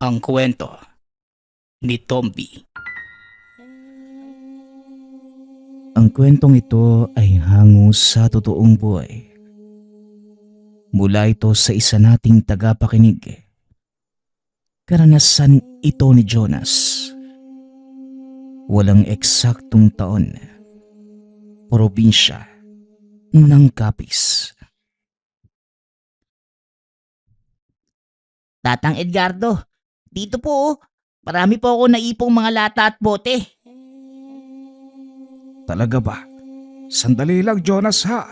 Ang kwento ni Tomby. Ang kwentong ito ay hango sa totoong buhay. Mula ito sa isa nating tagapakinig. Karanasan ito ni Jonas. Walang eksaktong taon. Probinsya ng Capiz. Tatang Edgardo, dito po oh. Marami po ako naipong mga lata at bote. Talaga ba? Sandali lang, Jonas, ha?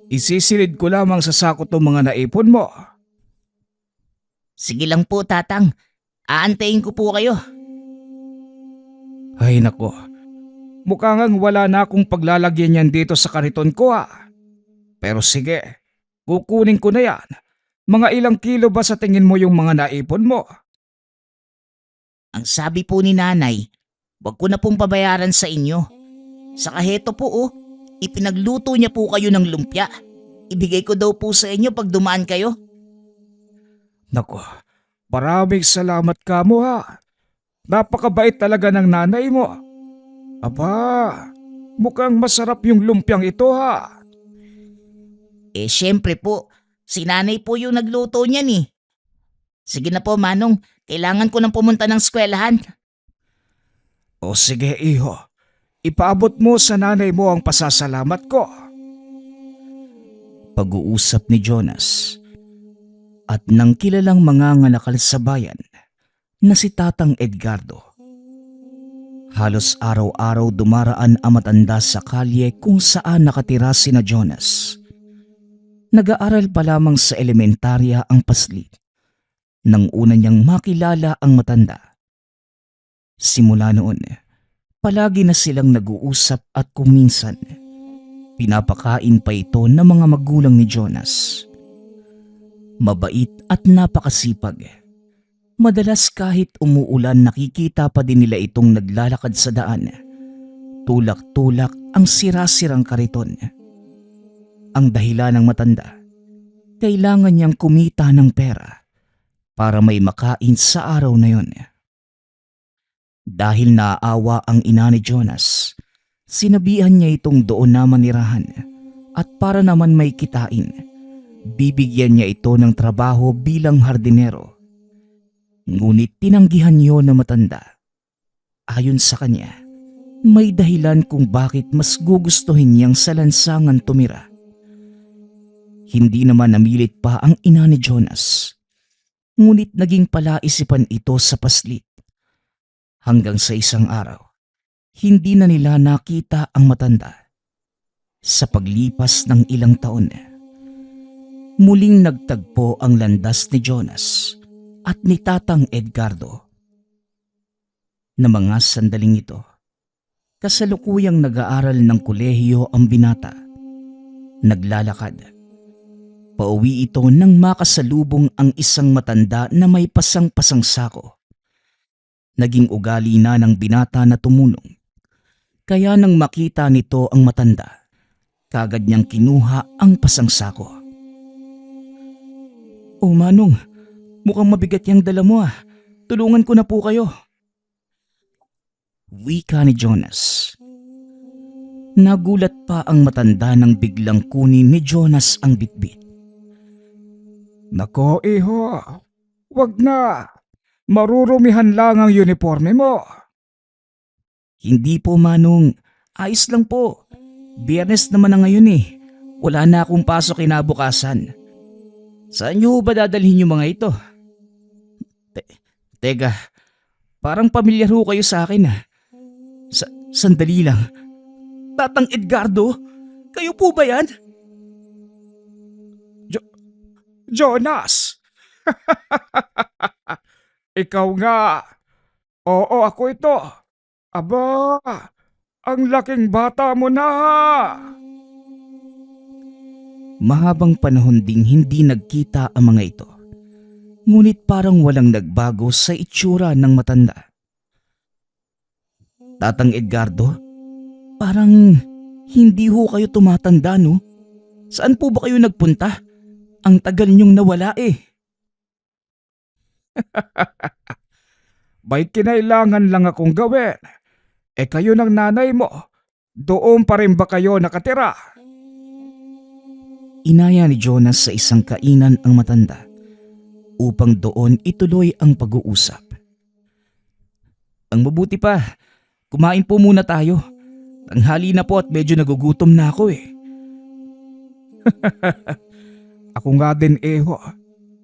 Isisilid ko lamang sa sako tong mga naipon mo. Sige lang po, tatang. Aantayin ko po kayo. Ay nako, mukha ngang wala na akong paglalagyan yan dito sa kariton ko, ha? Pero sige, kukunin ko na yan. Mga ilang kilo ba sa tingin mo yung mga naipon mo? Ang sabi po ni nanay, wag ko na pong pabayaran sa inyo. Saka heto po oh, ipinagluto niya po kayo ng lumpia. Ibigay ko daw po sa inyo pag dumaan kayo. Nako, maraming salamat ka mo, ha. Napakabait talaga ng nanay mo. Aba, mukhang masarap yung lumpiang ito, ha. Syempre po, si nanay po yung nagluto niyan eh. Sige na po Manong, kailangan ko nang pumunta ng eskwelahan. O sige, iho. Ipaabot mo sa nanay mo ang pasasalamat ko. Pag-uusap ni Jonas at ng kilalang mangangalakal sa bayan na si Tatang Edgardo. Halos araw-araw dumaraan ang matanda sa kalye kung saan nakatira sina Jonas. Nag-aaral pa lamang sa elementarya ang pasli nang una niyang makilala ang matanda. Simula noon, palagi na silang nag-uusap at kuminsan pinapakain pa ito ng mga magulang ni Jonas. Mabait at napakasipag. Madalas kahit umuulan nakikita pa din nila itong naglalakad sa daan. Tulak-tulak ang sira-sirang kariton. Ang dahilan ng matanda, kailangan niyang kumita ng pera para may makain sa araw na yon. Dahil naaawa ang ina ni Jonas, sinabihan niya itong doon na manirahan at para naman may kitain, bibigyan niya ito ng trabaho bilang hardinero. Ngunit tinanggihan niyo na matanda. Ayon sa kanya, may dahilan kung bakit mas gugustuhin niyang sa lansangan tumira. Hindi naman namilit pa ang ina ni Jonas, ngunit naging palaisipan ito sa paslit. Hanggang sa isang araw, hindi na nila nakita ang matanda. Sa paglipas ng ilang taon, muling nagtagpo ang landas ni Jonas at ni Tatang Edgardo. Na mga sandaling ito, kasalukuyang nag-aaral ng kolehiyo ang binata. Naglalakad. Pauwi ito nang makasalubong ang isang matanda na may pasang-pasang sako. Naging ugali na ng binata na tumulong. Kaya nang makita nito ang matanda, kagad niyang kinuha ang pasang sako. "O Manong, mukhang mabigat yang dala mo ah. Tulungan ko na po kayo." Wika ni Jonas. Nagulat pa ang matanda nang biglang kunin ni Jonas ang bitbit. "Nako iho, wag na. Marurumihan lang ang uniforme mo." "Hindi po Manong, ayos lang po. Biyernes naman na ngayon eh. Wala na akong pasok kinabukasan. Saan niyo ba dadalhin yung mga ito?" Teka, parang pamilyar ho kayo sa akin ah. Sandali lang. Tatang Edgardo, kayo po ba yan? Jonas! Ikaw nga. Oo, ako ito. Aba, ang laking bata mo na. Mahabang panahon ding hindi nagkita ang mga ito. Ngunit parang walang nagbago sa itsura ng matanda. "Tatang Edgardo, parang hindi ho kayo tumatanda no? Saan po ba kayo nagpunta? Ang tagal niyong nawala eh." May kinailangan lang akong gawin. Kayo ng nanay mo, doon pa rin ba kayo nakatira? Inaya ni Jonas sa isang kainan ang matanda upang doon ituloy ang pag-uusap. Ang mabuti pa, kumain po muna tayo. Tanghali na po at medyo nagugutom na ako eh. Ako nga din, Iho.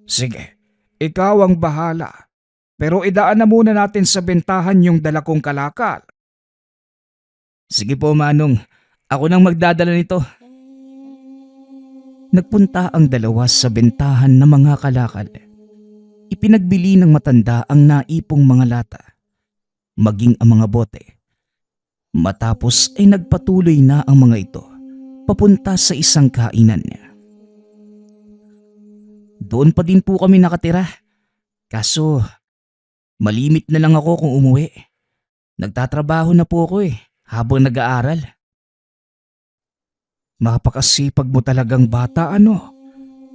Sige, ikaw ang bahala. Pero idaan na muna natin sa bentahan yung dala kong kalakal. Sige po Manong, ako nang magdadala nito. Nagpunta ang dalawa sa bentahan ng mga kalakal. Ipinagbili ng matanda ang naipong mga lata, maging ang mga bote. Matapos ay nagpatuloy na ang mga ito papunta sa isang kainan niya. Doon pa din po kami nakatira. Kaso malimit na lang ako kung umuwi. Nagtatrabaho na po ako habang nag-aaral. Napakasipag mo talagang bata, ano?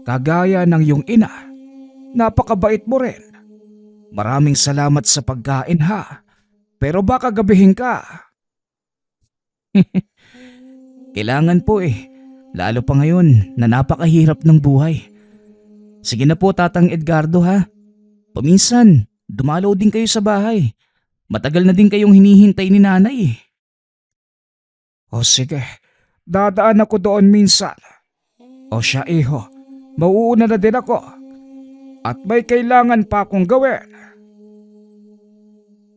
Kagaya ng iyong ina. Napakabait mo rin. Maraming salamat sa pagkain ha. Pero baka gabihin ka. Kailangan po lalo pa ngayon na napakahirap ng buhay. Sige na po Tatang Edgardo ha. Paminsan, dumalaw din kayo sa bahay. Matagal na din kayong hinihintay ni nanay. O sige, dadaan ako doon minsan. O siya, Iho, mauuna na din ako. At may kailangan pa akong gawin.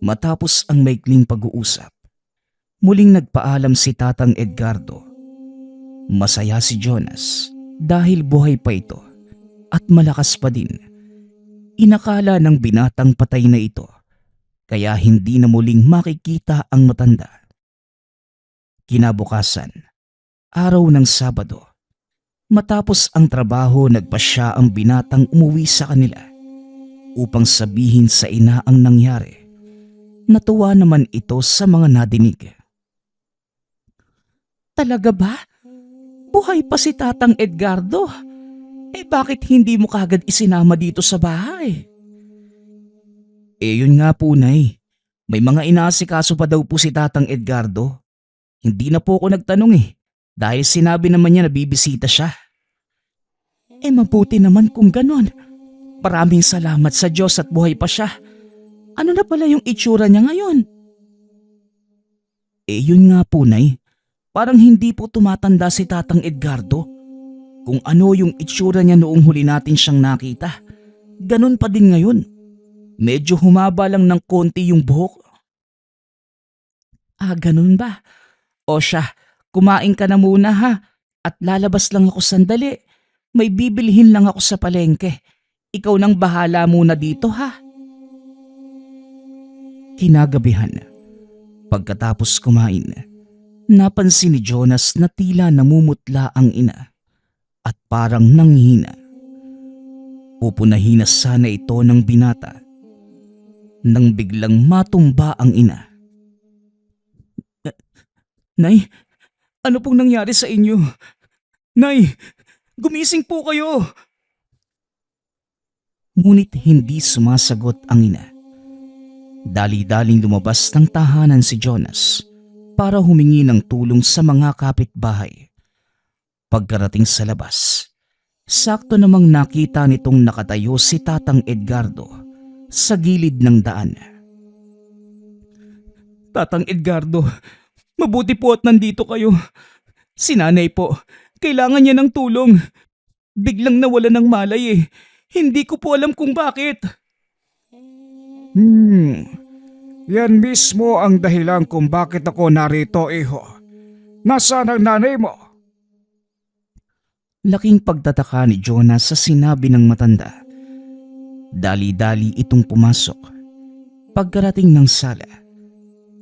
Matapos ang maikling pag-uusap, muling nagpaalam si Tatang Edgardo. Masaya si Jonas dahil buhay pa ito at malakas pa din. Inakala ng binatang patay na ito, kaya hindi na muling makikita ang matanda. Kinabukasan, araw ng Sabado, matapos ang trabaho nagpasya ang binatang umuwi sa kanila upang sabihin sa ina ang nangyari. Natuwa naman ito sa mga nadinig. Talaga ba? Buhay pa si Tatang Edgardo? Bakit hindi mo kagad isinama dito sa bahay? Yun nga po, Nay. May mga inaasikaso pa daw po si Tatang Edgardo. Hindi na po ako nagtanong dahil sinabi naman niya na bibisita siya. Mabuti naman kung ganon. Maraming salamat sa Diyos at buhay pa siya. Ano na pala yung itsura niya ngayon? Yun nga po, Nay. Parang hindi po tumatanda si Tatang Edgardo. Kung ano yung itsura niya noong huli natin siyang nakita, ganun pa din ngayon. Medyo humaba lang ng konti yung buhok. Ganun ba? O siya, kumain ka na muna ha. At lalabas lang ako sandali. May bibilhin lang ako sa palengke. Ikaw nang bahala muna dito ha. Kinagabihan, pagkatapos kumain, napansin ni Jonas na tila namumutla ang ina at parang nanghina. Pupunahin na sana ito ng binata nang biglang matumba ang ina. Nay, ano pong nangyari sa inyo? Nay, gumising po kayo! Ngunit hindi sumasagot ang ina. Dali-daling lumabas ng tahanan si Jonas para humingi ng tulong sa mga kapitbahay. Pagkarating sa labas, sakto namang nakita nitong nakatayo si Tatang Edgardo sa gilid ng daan. Tatang Edgardo, mabuti po at nandito kayo. Si nanay po, kailangan niya ng tulong. Biglang nawala ng malay Hindi ko po alam kung bakit. Yan mismo ang dahilan kung bakit ako narito, Iho. Nasaan ang nanay mo? Laking pagtataka ni Jonas sa sinabi ng matanda. Dali-dali itong pumasok. Pagkarating ng sala,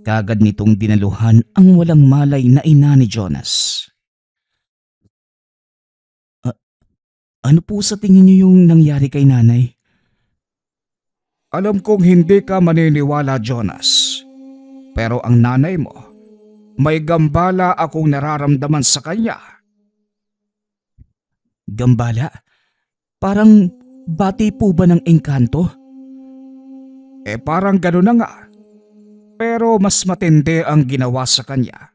kagad nitong dinaluhan ang walang malay na ina ni Jonas. Ano po sa tingin niyo yung nangyari kay nanay? Alam kong hindi ka maniniwala, Jonas. Pero ang nanay mo, may gambala akong nararamdaman sa kanya. Gambala? Parang bati po ba ng engkanto? Parang gano'n na nga. Pero mas matindi ang ginawa sa kanya.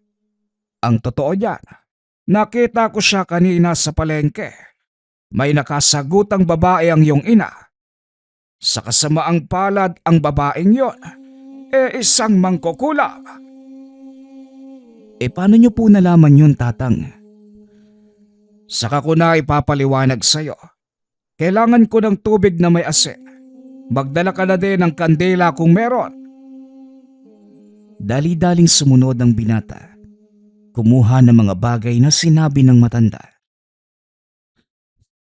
Ang totoo niyan, nakita ko siya kanina sa palengke. May nakasagutang babae ang iyong ina. Sa kasamaang palad ang babaeng yon, isang mangkukulam. Paano niyo po nalaman yun, Tatang? Saka ko na ipapaliwanag sa'yo. Kailangan ko ng tubig na may asin. Magdala ka na din ng kandila kung meron. Dali-daling sumunod ang binata. Kumuha ng mga bagay na sinabi ng matanda.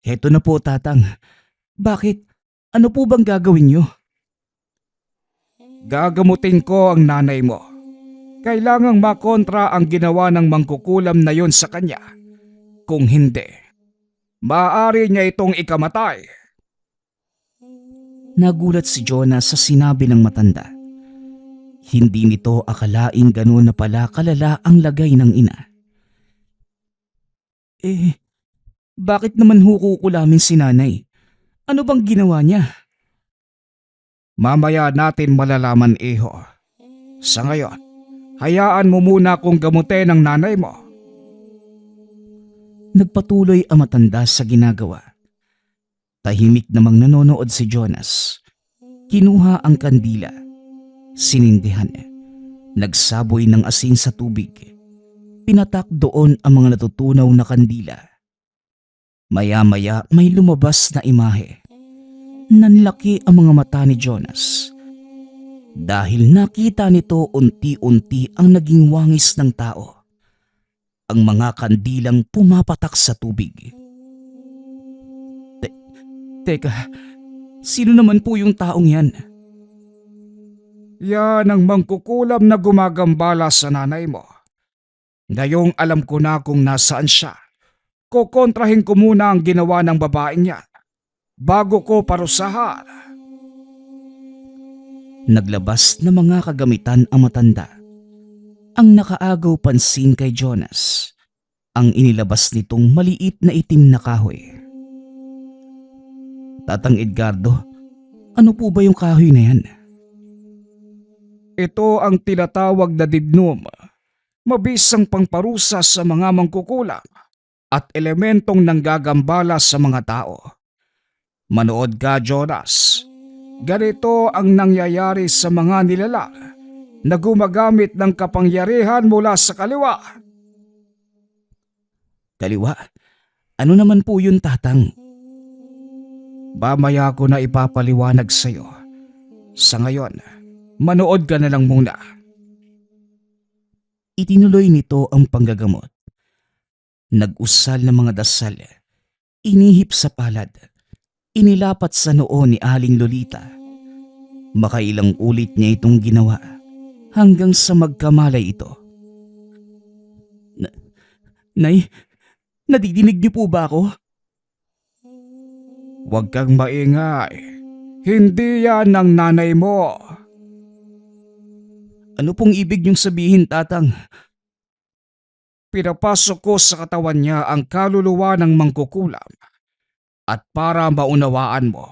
Heto na po, Tatang. Bakit? Ano po bang gagawin niyo? Gagamutin ko ang nanay mo. Kailangang makontra ang ginawa ng mangkukulam na yon sa kanya. Kung hindi, maaari niya itong ikamatay. Nagulat si Jonas sa sinabi ng matanda. Hindi nito akalaing gano'n na pala kalala ang lagay ng ina. Bakit naman hukukulamin si nanay? Ano bang ginawa niya? Mamaya natin malalaman, iho. Sa ngayon, hayaan mo muna akong gamutin ang nanay mo. Nagpatuloy ang matanda sa ginagawa. Tahimik namang nanonood si Jonas. Kinuha ang kandila. Sinindihan. Nagsaboy ng asin sa tubig. Pinatak doon ang mga natutunaw na kandila. Maya-maya may lumabas na imahe. Nanlaki ang mga mata ni Jonas. Dahil nakita nito unti-unti ang naging wangis ng tao. Ang mga kandilang pumapatak sa tubig. Teka, sino naman po yung taong yan? Yan ang mangkukulam na gumagambala sa nanay mo. Ngayong alam ko na kung nasaan siya. Kukontrahin ko muna ang ginawa ng babaeng yan bago ko parusahan. Naglabas na mga kagamitan ang matanda. Ang nakaagaw pansin kay Jonas, ang inilabas nitong maliit na itim na kahoy. Tatang Edgardo, ano po ba yung kahoy na yan? Ito ang tinatawag na dignum. Mabisang pangparusa sa mga mangkukulam at elementong nanggagambala sa mga tao. Manood ka, Jonas. Ganito ang nangyayari sa mga nilalang na gumagamit ng kapangyarihan mula sa kaliwa. Kaliwa? Ano naman po yun, Tatang? Mamaya ko na ipapaliwanag sa'yo. Sa ngayon, manood ka na lang muna. Itinuloy nito ang panggagamot. Nag-usal ng mga dasal. Inihip sa palad. Inilapat sa noo ni Aling Lolita. Makailang ulit niya itong ginawa hanggang sa magkamalay ito. Nay, nadidinig niyo po ba ako? Huwag kang maingay. Hindi yan ang nanay mo. Ano pong ibig niyong sabihin, Tatang? Pinapasok ko sa katawan niya ang kaluluwa ng mangkukulam. At para maunawaan mo,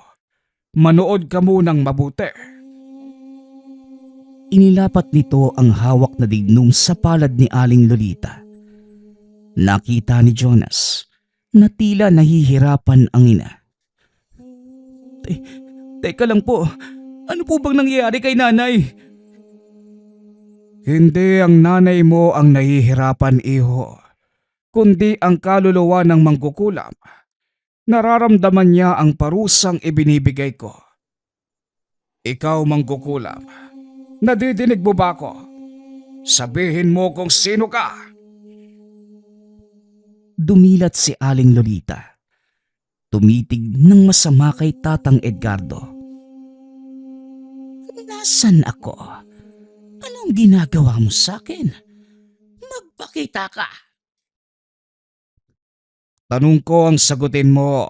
manood ka munang mabuti. Inilapat nito ang hawak na dignum sa palad ni Aling Lolita. Nakita ni Jonas na tila nahihirapan ang ina. Teka lang po, ano po bang nangyayari kay nanay? Hindi ang nanay mo ang nahihirapan, iho, kundi ang kaluluwa ng mangkukulam. Nararamdaman niya ang parusang ibinibigay ko. Ikaw, mangkukulam, nadidinig mo ba ako? Sabihin mo kung sino ka. Dumilat si Aling Lolita. Tumitig ng masama kay Tatang Edgardo. Nasaan ako? Anong ginagawa mo sa akin? Magpakita ka. Tanong ko ang sagutin mo.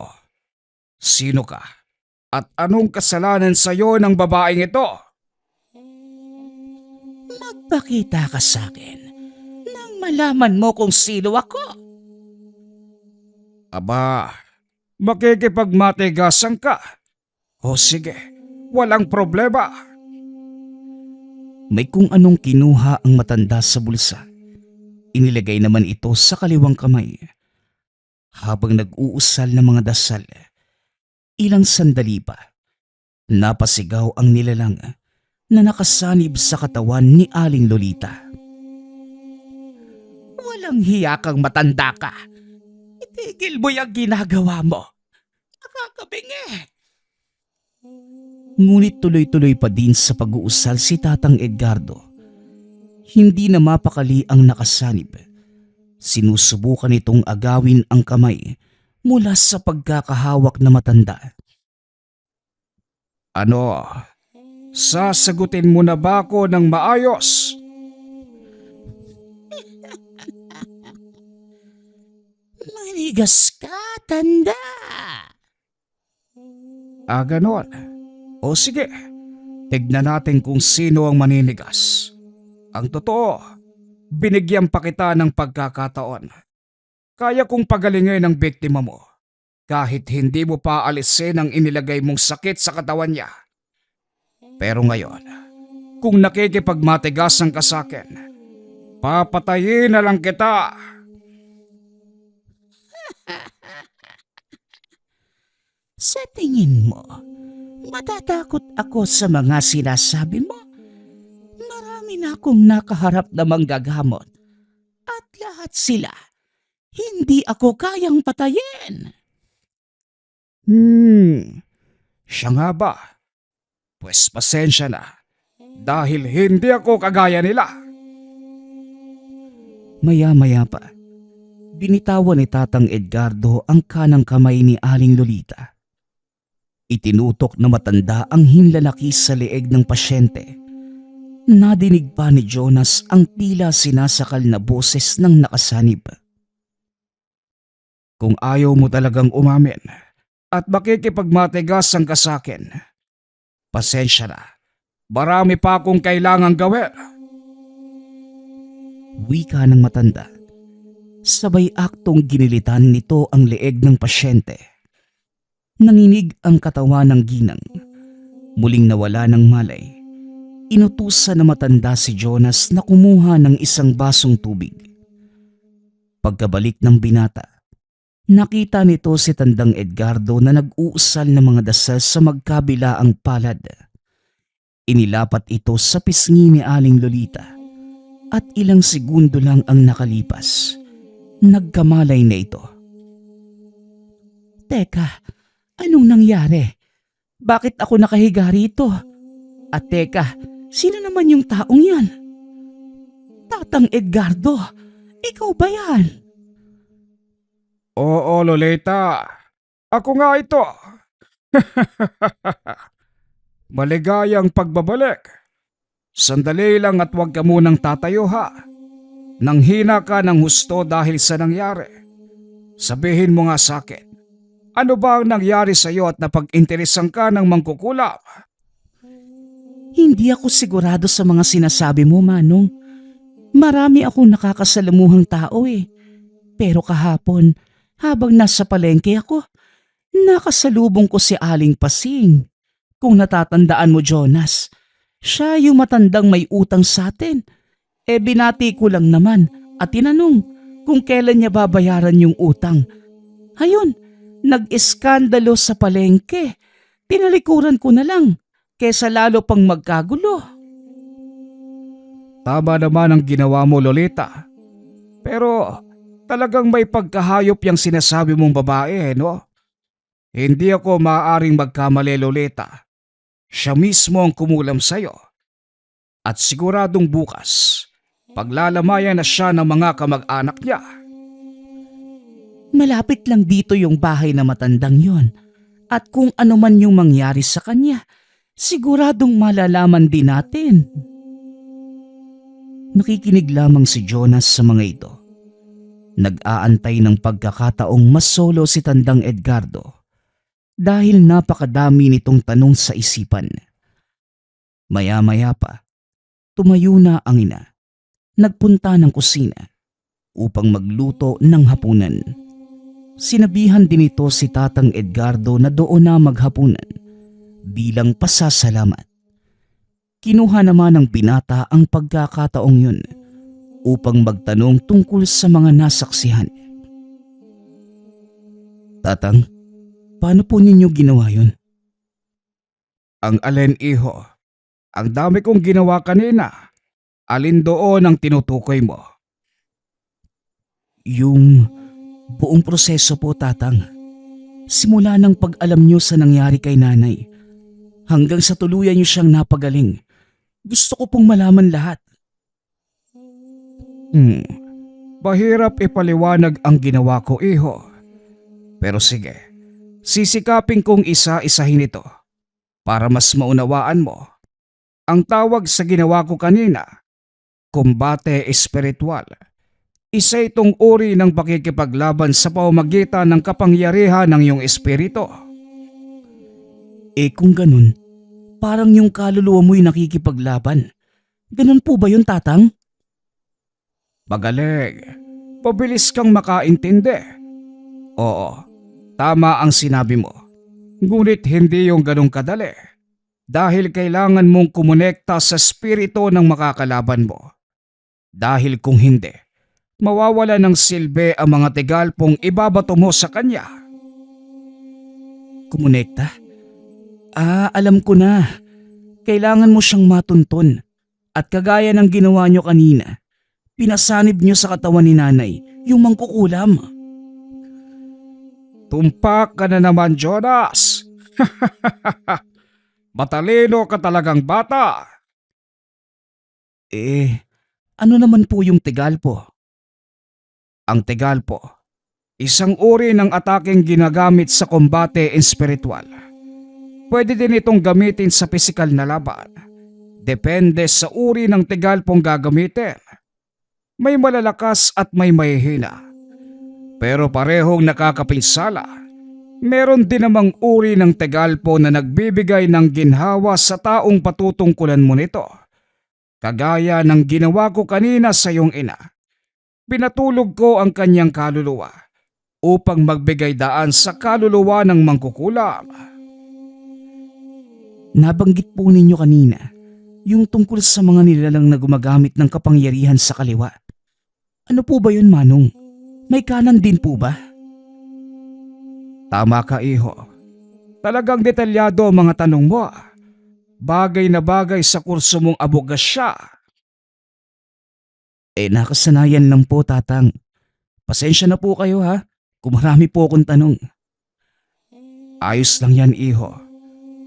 Sino ka? At anong kasalanan sa'yo ng babaeng ito? Magpakita ka sa akin nang malaman mo kung sino ako. Aba, makikipagmatigasan ka. O sige, walang problema. May kung anong kinuha ang matanda sa bulsa. Inilagay naman ito sa kaliwang kamay. Habang nag-uusal ng mga dasal, ilang sandali pa, napasigaw ang nilalang na nakasanib sa katawan ni Aling Lolita. Walang hiya kang matanda ka. Itigil mo yung ginagawa mo. Nakakabingi. Ngunit tuloy-tuloy pa din sa pag-uusal si Tatang Edgardo. Hindi na mapakali ang nakasanib. Sinusubukan itong agawin ang kamay mula sa pagkakahawak na matanda. Ano? Sasagutin mo na ba ako ng maayos? Manigas ka, tanda. Ganon. O sige, tignan natin kung sino ang maninigas. Ang totoo, binigyan pa kita ng pagkakataon. Kaya kong pagalingin ang biktima mo kahit hindi mo pa alisin ang inilagay mong sakit sa katawan niya. Pero ngayon, kung nakikipagmatigasan ka sa akin, papatayin na lang kita. Sa tingin mo, matatakot ako sa mga sinasabi mo? Marami na akong nakaharap na manggagamot at lahat sila hindi ako kayang patayin. Siya nga ba? Pues pasensya na dahil hindi ako kagaya nila. Maya-maya pa, binitawan ni Tatang Edgardo ang kanang kamay ni Aling Lolita. Itinutok na matanda ang hinlalaki sa leeg ng pasyente. Nadinig pa ni Jonas ang tila sinasakal na boses ng nakasanib. Kung ayaw mo talagang umamin at makikipagmatigasan ka sa akin, pasensya na. Marami pa akong kailangang gawin. Wika ng matanda. Sabay aktong ginilitan nito ang leeg ng pasyente. Nanginig ang katawan ng ginang. Muling nawala ng malay. Inutusan na matanda si Jonas na kumuha ng isang basong tubig. Pagkabalik ng binata, nakita nito si Tandang Edgardo na nag-uusal ng mga dasal sa magkabilaang palad. Inilapat ito sa pisngi ni Aling Lolita at ilang segundo lang ang nakalipas. Nagkamalay na ito. Teka, anong nangyari? Bakit ako nakahiga rito? At teka, sino naman yung taong yan? Tatang Edgardo, ikaw ba yan? Oo, Lolita. Ako nga ito. Maligayang pagbabalik. Sandali lang at huwag ka munang tatayo ha. Nanghina ka ng husto dahil sa nangyari. Sabihin mo nga sa akin, ano ba ang nangyari sa iyo at napag-interesan ka ng mangkukulam? Hindi ako sigurado sa mga sinasabi mo, Manong. Marami akong nakakasalamuhang tao eh. Pero kahapon, habang nasa palengke ako, nakasalubong ko si Aling Pasing. Kung natatandaan mo, Jonas, siya yung matandang may utang sa atin. Binati ko lang naman at tinanong kung kailan niya babayaran yung utang. Ayun, nag-iskandalo sa palengke. Tinalikuran ko na lang kesa lalo pang magkagulo. Tama naman ang ginawa mo, Lolita. Pero talagang may pagkahayop yung sinasabi mong babae, no? Hindi ako maaaring magkamali, Lolita. Siya mismo ang kumulam sa'yo. At siguradong bukas, paglalamayan na siya ng mga kamag-anak niya. Malapit lang dito yung bahay na matandang yon. At kung ano man yung mangyari sa kanya, siguradong malalaman din natin. Nakikinig lamang si Jonas sa mga ito. Nag-aantay ng pagkakataong masolo si Tandang Edgardo dahil napakadami nitong tanong sa isipan. Maya-maya pa, tumayo na ang ina. Nagpunta ng kusina upang magluto ng hapunan. Sinabihan din ito si Tatang Edgardo na doon na maghapunan bilang pasasalamat. Kinuha naman ng binata ang pagkakataong yun upang magtanong tungkol sa mga nasaksihan. Tatang, paano po ninyo ginawa yun? Ang alin, iho? Ang dami kong ginawa kanina. Alin doon ang tinutukoy mo? Yung buong proseso po, tatang. Simula ng pag-alam nyo sa nangyari kay nanay, hanggang sa tuluyan nyo siyang napagaling. Gusto ko pong malaman lahat. Mahirap ipaliwanag ang ginawa ko, iho. Pero sige, sisikapin kong isa-isahin ito para mas maunawaan mo. Ang tawag sa ginawa ko kanina, kumbate espiritual. Isa itong uri ng pakikipaglaban sa pamamagitan ng kapangyarihan ng iyong espiritu. Kung ganun, parang yung kaluluwa mo'y nakikipaglaban. Ganun po ba yun, tatang? Magaling. Pabilis kang makaintindi. Oo, tama ang sinabi mo. Ngunit hindi yung ganong kadali. Dahil kailangan mong kumonekta sa espiritu ng makakalaban mo. Dahil kung hindi, mawawala ng silbi ang mga tigalpong ibabato mo sa kanya. Kumonekta? Alam ko na. Kailangan mo siyang matuntun. At kagaya ng ginawa nyo kanina, pinasanib nyo sa katawan ni nanay yung mangkukulam. Tumpak ka na naman, Jonas! Matalino ka talagang bata! Ano naman po yung tigalpo? Ang tigalpo, isang uri ng ataking ginagamit sa kombate espiritual. Pwede din itong gamitin sa pisikal na laban. Depende sa uri ng tigalpong gagamitin. May malalakas at may mahihina. Pero parehong nakakapinsala. Meron din namang uri ng tigalpo na nagbibigay ng ginhawa sa taong patutungkulan mo nito. Kagaya ng ginawa ko kanina sa iyong ina. Pinatulog ko ang kanyang kaluluwa upang magbigay daan sa kaluluwa ng mangkukulam. Nabanggit po ninyo kanina yung tungkol sa mga nilalang na gumagamit ng kapangyarihan sa kaliwa. Ano po ba yun, Manong? May kanan din po ba? Tama ka, iho. Talagang detalyado ang mga tanong mo. Bagay na bagay sa kurso mong abogasya. Nakasanayan lang po, tatang. Pasensya na po kayo, ha, kung marami po akong tanong. Ayos lang yan, iho.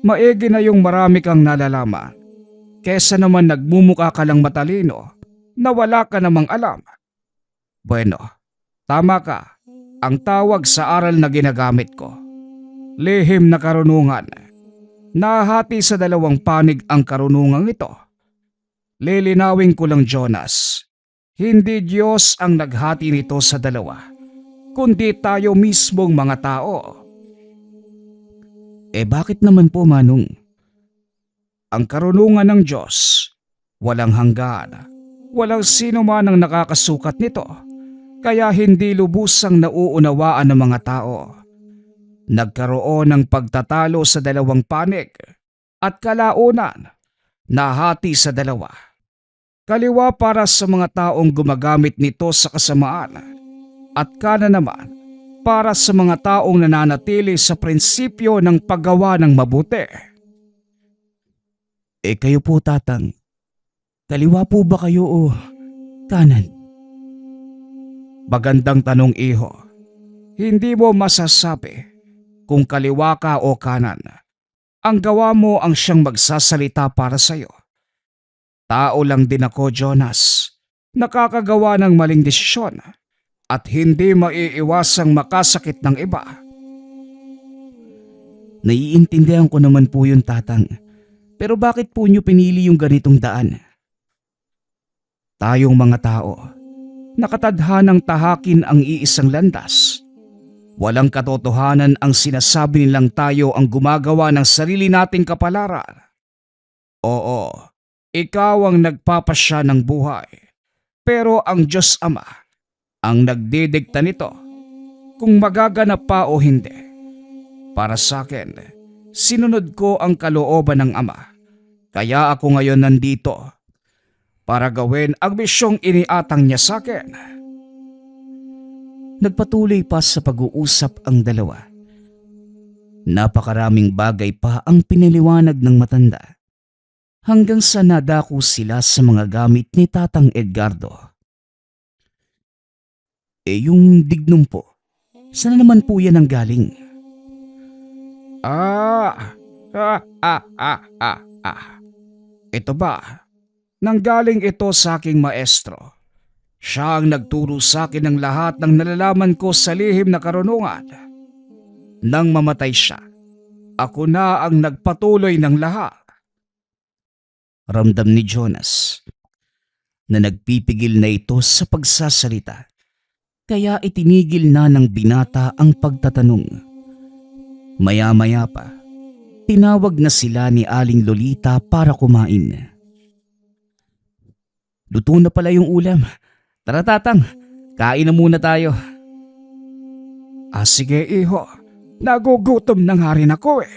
Maigi na yung marami kang nalalaman. Kesa naman nagmumukha ka lang matalino na wala ka namang alam. Bueno, tama ka. Ang tawag sa aral na ginagamit ko, lihim na karunungan. Nahati sa dalawang panig ang karunungang ito. Lilinawin ko lang, Jonas. Hindi Diyos ang naghati nito sa dalawa, kundi tayo mismong mga tao. Bakit naman po, Manong? Ang karunungan ng Diyos, walang hanggan. Walang sino man ang nakakasukat nito, kaya hindi lubusang nauunawaan ng mga tao. Nagkaroon ng pagtatalo sa dalawang panig at kalaunan, nahati sa dalawa. Kaliwa para sa mga taong gumagamit nito sa kasamaan at kanan naman para sa mga taong nananatili sa prinsipyo ng paggawa ng mabuti. Kayo po, tatang. Kaliwa po ba kayo o kanan? Magandang tanong, iho. Hindi mo masasabi kung kaliwa ka o kanan. Ang gawa mo ang siyang magsasalita para sa'yo. Tao lang din ako, Jonas. Nakakagawa ng maling desisyon at hindi maiiwasang makasakit ng iba. Naiintindihan ko naman po yun, tatang. Pero bakit po nyo pinili yung ganitong daan? Tayong mga tao, nakatadhanang tahakin ang iisang landas. Walang katotohanan ang sinasabi nilang tayo ang gumagawa ng sarili nating kapalaran. Oo, ikaw ang nagpapasya ng buhay. Pero ang Diyos Ama ang nagdidikta nito kung magaganap pa o hindi. Para sa akin, sinunod ko ang kalooban ng Ama Kaya ako ngayon nandito para gawin ang misyong iniatang niya sa akin. Nagpatuloy pa sa pag-uusap ang dalawa. Napakaraming bagay pa ang pinaliwanag ng matanda hanggang sa nadako sila sa mga gamit ni Tatang Edgardo. Yung dignum po, saan naman po yan ang galing? Ito ba? Nanggaling ito sa aking maestro. Siya ang nagturo sa akin ng lahat ng nalalaman ko sa lihim na karunungan. Nang mamatay siya, ako na ang nagpatuloy ng lahat. Ramdam ni Jonas na nagpipigil na ito sa pagsasalita, kaya itinigil na ng binata ang pagtatanong. Maya-maya pa, tinawag na sila ni Aling Lolita para kumain. Luto na pala yung ulam. Tara Tatang, kain na muna tayo. Sige iho, nagugutom na nga rin ako eh.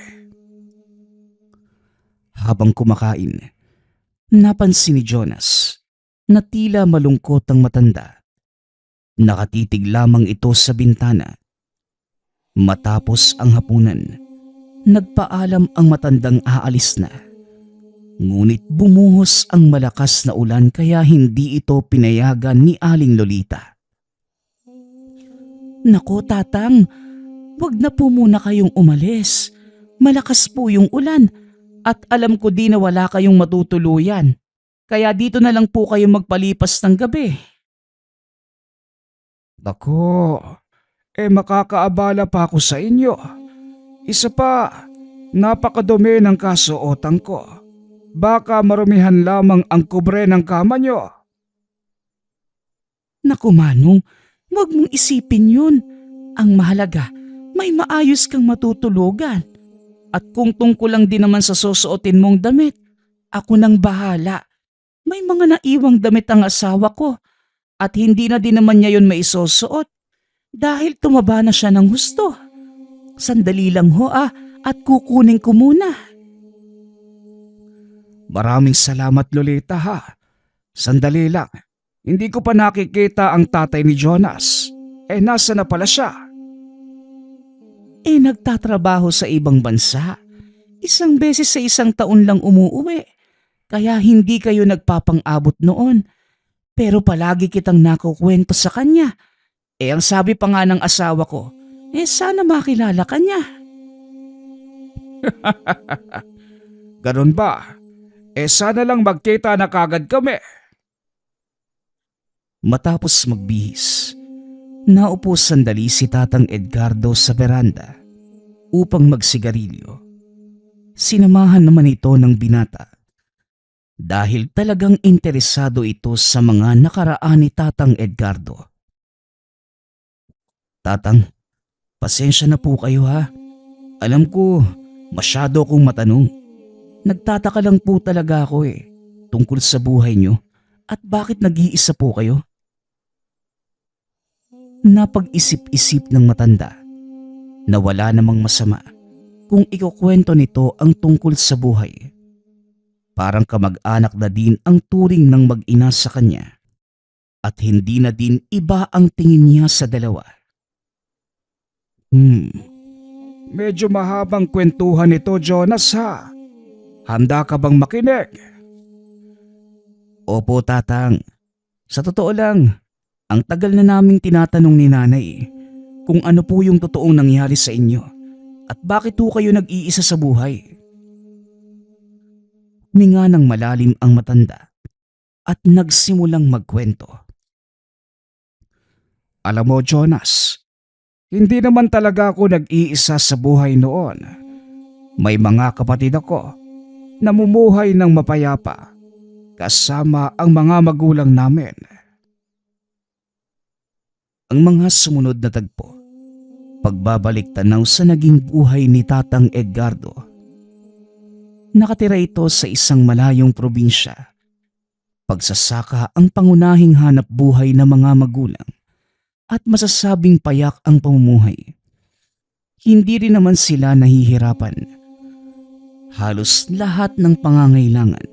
Habang kumakain, napansin ni Jonas na tila malungkot ang matanda. Nakatitig lamang ito sa bintana. Matapos ang hapunan, nagpaalam ang matandang aalis na. Ngunit bumuhos ang malakas na ulan kaya hindi ito pinayagan ni Aling Lolita. Nako Tatang, wag na po muna kayong umalis. Malakas po yung ulan at alam ko di na wala kayong matutuluyan. Kaya dito na lang po kayo magpalipas ng gabi. Nako, makakaabala pa ako sa inyo. Isa pa, napakadumi ng kasuotan ko. Baka marumihan lamang ang kubre ng kama nyo. Naku Manong, wag mong isipin yun. Ang mahalaga, may maayos kang matutulugan. At kung tungkol lang din naman sa susuotin mong damit, ako nang bahala. May mga naiwang damit ang asawa ko at hindi na din naman niya yun maisusuot dahil tumaba na siya ng husto. Sandali lang ho at kukunin ko muna. Maraming salamat Lolita ha. Sandali lang, hindi ko pa nakikita ang tatay ni Jonas. Nasa na pala siya? Nagtatrabaho sa ibang bansa. Isang beses sa isang taon lang umuuwi. Kaya hindi kayo nagpapang-abot noon. Pero palagi kitang nakukwento sa kanya. Ang sabi pa nga ng asawa ko, sana makilala ka niya. Ganun ba? Sana lang magkita na kagad kami. Matapos magbihis, naupo sandali si Tatang Edgardo sa veranda upang magsigarilyo. Sinamahan naman ito ng binata dahil talagang interesado ito sa mga nakaraan ni Tatang Edgardo. Tatang, pasensya na po kayo ha. Alam ko, masyado akong matanong. Nagtataka lang po talaga ako tungkol sa buhay niyo at bakit nag-iisa po kayo? Napag-isip-isip ng matanda na wala namang masama kung ikukwento nito ang tungkol sa buhay. Parang kamag-anak na din ang turing ng mag-ina sa kanya at hindi na din iba ang tingin niya sa dalawa. Medyo mahabang kwentuhan ito Jonas ha. Handa ka bang makinig? Opo Tatang, sa totoo lang, ang tagal na naming tinatanong ni Nanay kung ano po yung totoong nangyari sa inyo at bakit po kayo nag-iisa sa buhay. Huminga ng malalim ang matanda at nagsimulang magkwento. Alam mo Jonas, hindi naman talaga ako nag-iisa sa buhay noon. May mga kapatid ako. Namumuhay ng mapayapa kasama ang mga magulang namin. Ang mga sumunod na tagpo, pagbabalik tanaw sa naging buhay ni Tatang Edgardo. Nakatira ito sa isang malayong probinsya. Pagsasaka ang pangunahing hanap buhay ng mga magulang at masasabing payak ang pamumuhay. Hindi rin naman sila nahihirapan. Halos lahat ng pangangailangan,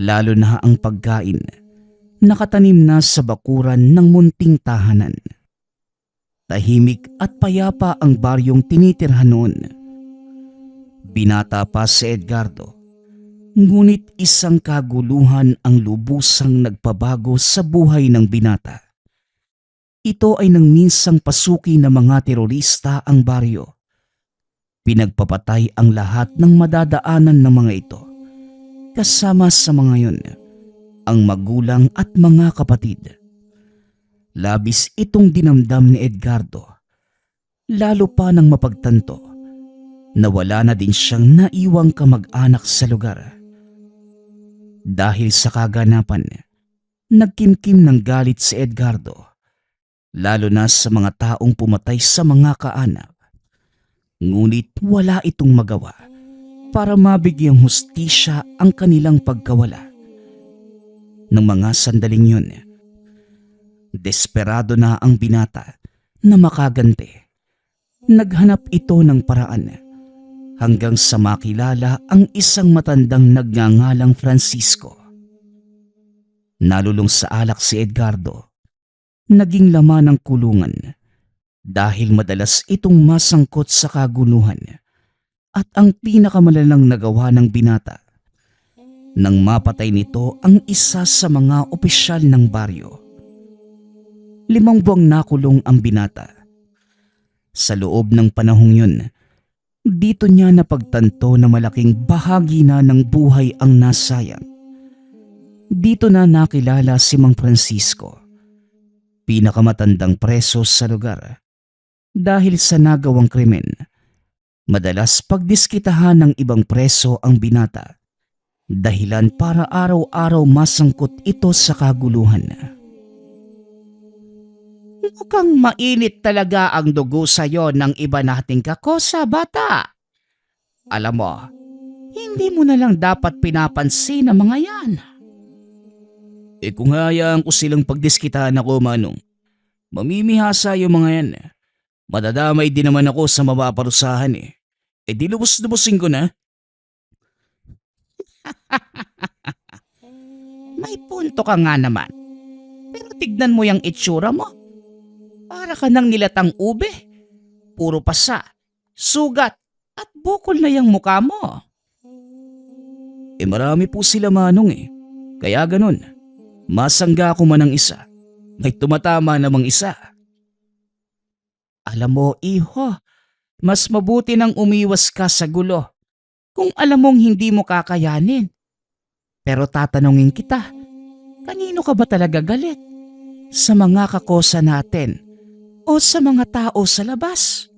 lalo na ang pagkain, nakatanim na sa bakuran ng munting tahanan. Tahimik at payapa ang baryong tinitirhan noon. Binata pa si Edgardo, ngunit isang kaguluhan ang lubusang nagpabago sa buhay ng binata. Ito ay nang minsang pasuki ng mga terorista ang baryo. Pinagpapatay ang lahat ng madadaanan ng mga ito. Kasama sa mga yun, ang magulang at mga kapatid. Labis itong dinamdam ni Edgardo, lalo pa nang mapagtanto na wala na din siyang naiwang kamag-anak sa lugar. Dahil sa kaganapan, nagkimkim ng galit si Edgardo, lalo na sa mga taong pumatay sa mga kaanak. Ngunit wala itong magawa para mabigyang hustisya ang kanilang pagkawala. Ng mga sandaling yun, desperado na ang binata na makaganti. Naghanap ito ng paraan hanggang sa makilala ang isang matandang nagngangalang Francisco. Nalulong sa alak si Edgardo. Naging laman ng kulungan dahil madalas itong masangkot sa kaguluhan at ang pinakamalalang nagawa ng binata nang mapatay nito ang isa sa mga opisyal ng baryo. 5 buwang nakulong ang binata. Sa loob ng panahong yun, dito niya napagtanto na malaking bahagi na ng buhay ang nasayang. Dito na nakilala si Mang Francisco, pinakamatandang preso sa lugar. Dahil sa nagawang krimen, madalas pagdiskitahan ng ibang preso ang binata, dahilan para araw-araw masangkot ito sa kaguluhan. Mukhang mainit talaga ang dugo sa'yo ng iba nating kakosa, bata. Alam mo, hindi mo na lang dapat pinapansin ang mga yan. Kung hayaan ko silang pagdiskitahan ako, Manong, mamimihasa yung mga yan. Madadamay din naman ako sa mapaparusahan di lubos-lubosin ko na. May punto ka nga naman. Pero tignan mo yung itsura mo. Para ka nang nilatang ube. Puro pasa, sugat, at bukol na yung mukha mo. Marami po sila, Manong Kaya ganun. Masangga ko man ng isa. May tumatama namang isa. Alam mo, iho, mas mabuti nang umiwas ka sa gulo kung alam mong hindi mo kakayanin. Pero tatanungin kita, kanino ka ba talaga galit? Sa mga kakosa natin o sa mga tao sa labas?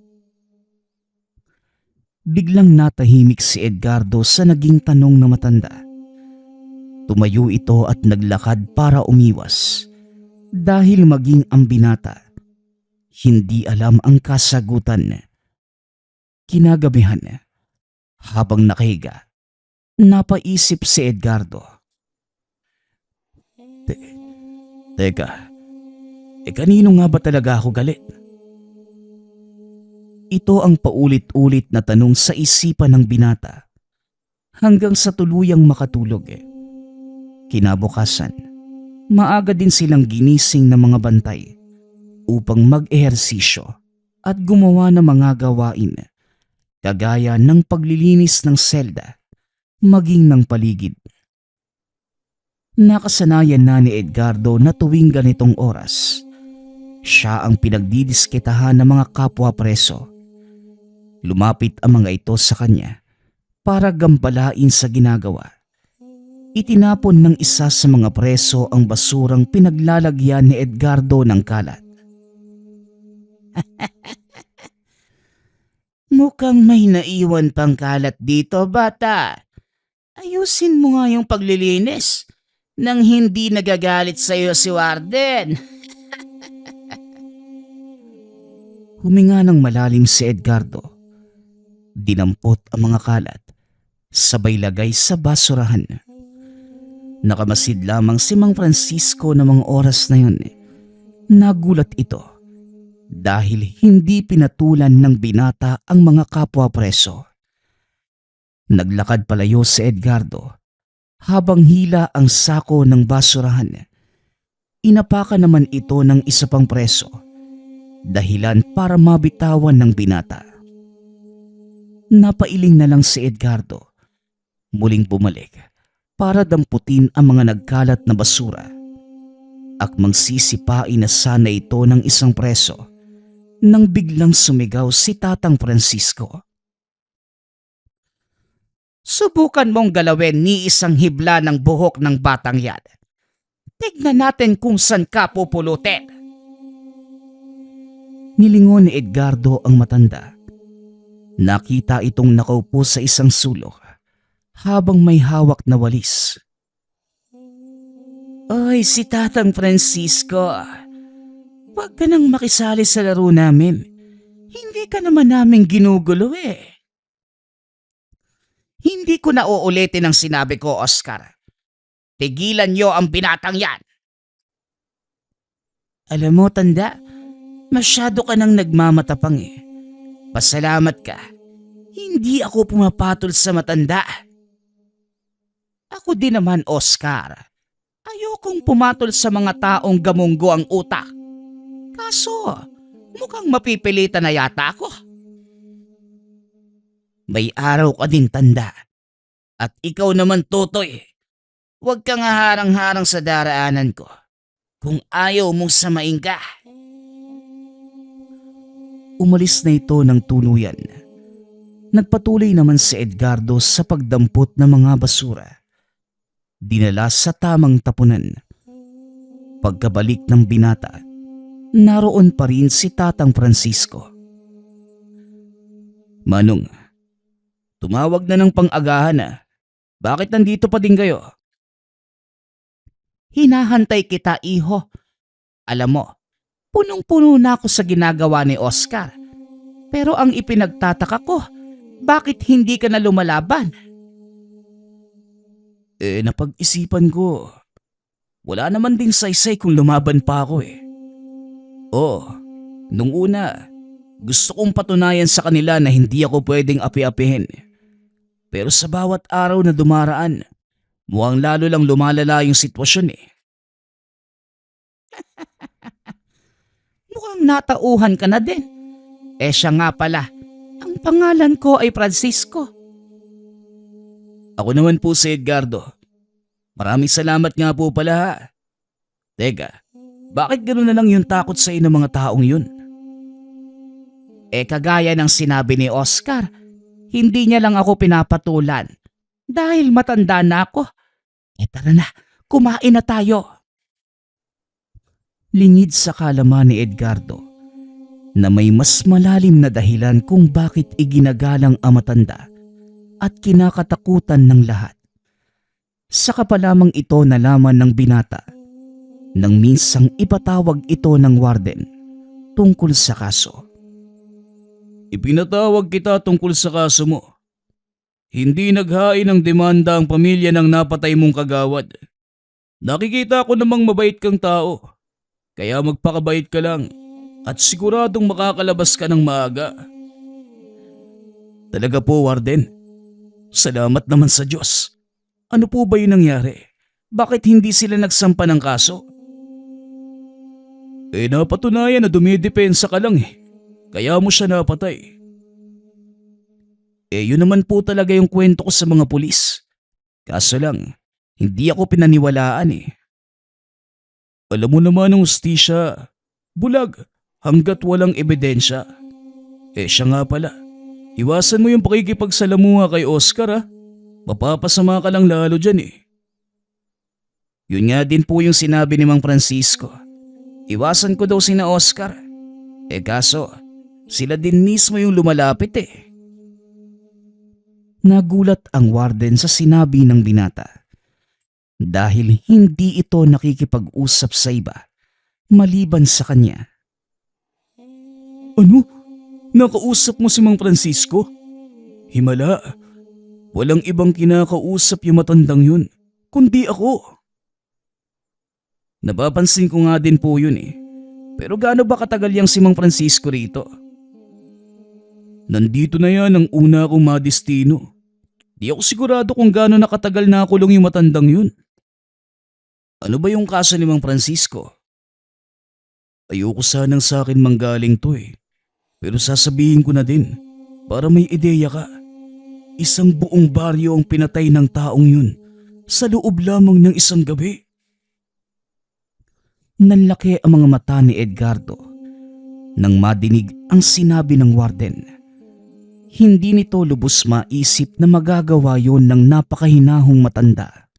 Biglang natahimik si Edgardo sa naging tanong na matanda. Tumayo ito at naglakad para umiwas dahil maging ang binata hindi alam ang kasagutan. Kinagabihan, habang nakahiga, napaisip si Edgardo. Teka, kanino nga ba talaga ako galit? Ito ang paulit-ulit na tanong sa isipan ng binata hanggang sa tuluyang makatulog. Kinabukasan, maaga din silang ginising ng mga bantay upang mag-ehersisyo at gumawa ng mga gawain kagaya ng paglilinis ng selda, maging ng paligid. Nakasanayan na ni Edgardo na tuwing ganitong oras, siya ang pinagdidiskitahan ng mga kapwa preso. Lumapit ang mga ito sa kanya para gambalain sa ginagawa. Itinapon ng isa sa mga preso ang basurang pinaglalagyan ni Edgardo ng kalat. Mukhang may naiwan pang kalat dito, bata. Ayusin mo nga yung paglilinis nang hindi nagagalit sa'yo si Warden. Huminga ng malalim si Edgardo. Dinampot ang mga kalat, sabay lagay sa basurahan. Nakamasid lamang si Mang Francisco ng mga oras na yun. Nagulat ito dahil hindi pinatulan ng binata ang mga kapwa preso. Naglakad palayo si Edgardo habang hila ang sako ng basurahan. Inapakan naman ito ng isa pang preso, dahilan para mabitawan ng binata. Napailing na lang si Edgardo, muling bumalik para damputin ang mga nagkalat na basura. Akmang sisipain na sana ito ng isang preso nang biglang sumigaw si Tatang Francisco. Subukan mong galawin ni isang hibla ng buhok ng batang yan. Tignan natin kung saan ka pupulutin. Nilingon ni Edgardo ang matanda. Nakita itong nakaupo sa isang sulok habang may hawak na walis. Oy, si Tatang Francisco. Huwag ka nang makisali sa laro namin. Hindi ka naman namin ginugulo eh. Hindi ko na uulitin ang sinabi ko, Oscar. Tigilan niyo ang binatang yan. Alam mo, tanda, masyado ka nang nagmamatapang eh. Pasalamat ka. Hindi ako pumapatol sa matanda. Ako din naman, Oscar. Ayokong pumatol sa mga taong gamunggo ang utak. Kaso, mukhang mapipilitan na yata ako. May araw ka din, tanda. At ikaw naman, Totoy. Huwag kang harang-harang sa daraanan ko. Kung ayaw mong samain ka. Umalis na ito ng tuluyan. Nagpatuloy naman si Edgardo sa pagdampot ng mga basura. Dinala sa tamang tapunan. Pagkabalik ng binata, naroon pa rin si Tatang Francisco. Manong, tumawag na ng pang-agahan na. Bakit nandito pa din kayo? Hinahantay kita, iho. Alam mo, punong-puno na ako sa ginagawa ni Oscar. Pero ang ipinagtataka ko, bakit hindi ka na lumalaban? Napag-isipan ko. Wala naman ding saysay kung lumaban pa ako eh. Oo, nung una, gusto kong patunayan sa kanila na hindi ako pwedeng api-apihin. Pero sa bawat araw na dumaraan, mukhang lalo lang lumalala yung sitwasyon eh. Mukhang natauhan ka na din. Siya nga pala, ang pangalan ko ay Francisco. Ako naman po si Edgardo. Maraming salamat nga po pala ha. Teka, bakit gano'n na lang yung takot sa ng mga taong yun? Kagaya ng sinabi ni Oscar, hindi niya lang ako pinapatulan. Dahil matanda na ako. Tara na, kumain na tayo. Lingid sa kalaman ni Edgardo na may mas malalim na dahilan kung bakit iginagalang ang matanda at kinakatakutan ng lahat. Saka pa lamang ito nalaman ng binata nang minsang ipatawag ito ng warden tungkol sa kaso. Ipinatawag kita tungkol sa kaso mo. Hindi naghain ng demanda ang pamilya ng napatay mong kagawad. Nakikita ko namang mabait kang tao. Kaya magpakabait ka lang at siguradong makakalabas ka ng maaga. Talaga po, Warden. Salamat naman sa Diyos. Ano po ba yung nangyari? Bakit hindi sila nagsampa ng kaso? Napatunayan na dumidepensa ka lang eh. Kaya mo siya napatay. Yun naman po talaga yung kwento ko sa mga pulis. Kaso lang, hindi ako pinaniwalaan eh. Alam mo naman ang hustisya, bulag hanggat walang ebidensya. Siya nga pala, iwasan mo yung pakikipagsalamuha kay Oscar ha. Mapapasama ka lang lalo dyan eh. Yun nga din po yung sinabi ni Mang Francisco. Iwasan ko daw sina Oscar. Kaso, sila din mismo yung lumalapit eh. Nagulat ang warden sa sinabi ng binata. Dahil hindi ito nakikipag-usap sa iba, maliban sa kanya. Ano? Nakausap mo si Mang Francisco? Himala, walang ibang kinakausap yung matandang yun, kundi ako. Napapansin ko nga din po yun eh. Pero gaano ba katagal yang si Mang Francisco rito? Nandito na yan ang una akong madestino. Di ako sigurado kung gaano nakatagal nakakulong yung matandang yun. Ano ba yung kaso ni Mang Francisco? Ayoko sanang sa akin manggaling to eh. Pero sasabihin ko na din para may ideya ka. Isang buong baryo ang pinatay ng taong yun sa loob lamang ng isang gabi. Nanlaki ang mga mata ni Edgardo nang madinig ang sinabi ng warden. Hindi nito lubos maisip na magagawa yon ng napakahinahong matanda.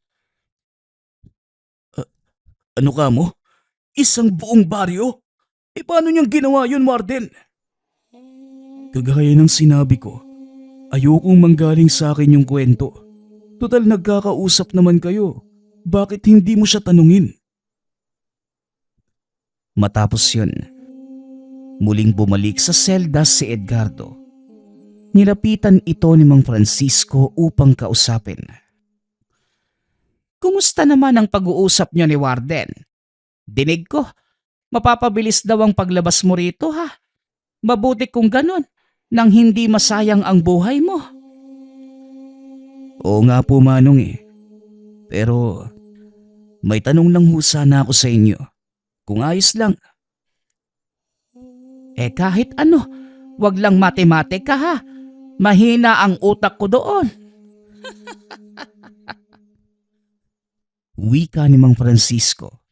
Ano ka mo? Isang buong baryo? E paano niyang ginawa yun, warden? Kagaya ng sinabi ko, ayokong manggaling sa akin yung kwento. Total nagkakausap naman kayo. Bakit hindi mo siya tanungin? Matapos yun, muling bumalik sa selda si Edgardo. Nilapitan ito ni Mang Francisco upang kausapin. Kumusta naman ang pag-uusap niyo ni Warden? Dinig ko, mapapabilis daw ang paglabas mo rito ha. Mabuti kung ganun, nang hindi masayang ang buhay mo. Oo nga po, Manong eh. Pero may tanong lang ho sana ako sa inyo. Kung ayos lang. Kahit ano, wag lang matematika ha. Mahina ang utak ko doon. Wika ni Mang Francisco.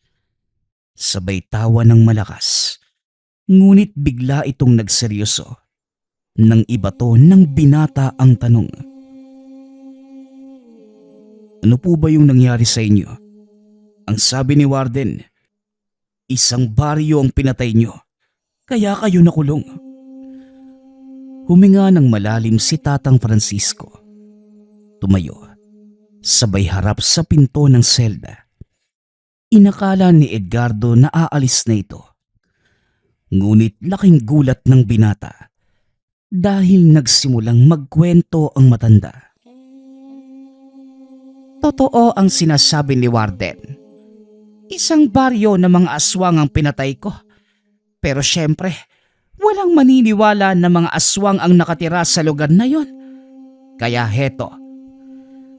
Sabay tawa ng malakas. Ngunit bigla itong nagseryoso. Nang iba to ng binata ang tanong. Ano po ba yung nangyari sa inyo? Ang sabi ni Warden, isang baryo ang pinatay nyo, kaya kayo nakulong. Huminga ng malalim si Tatang Francisco. Tumayo, sabay harap sa pinto ng selda. Inakala ni Edgardo na aalis na ito. Ngunit laking gulat ng binata dahil nagsimulang magkwento ang matanda. Totoo ang sinasabi ni Warden. Isang baryo ng mga aswang ang pinatay ko. Pero syempre, walang maniniwala na mga aswang ang nakatira sa lugar na yon. Kaya heto,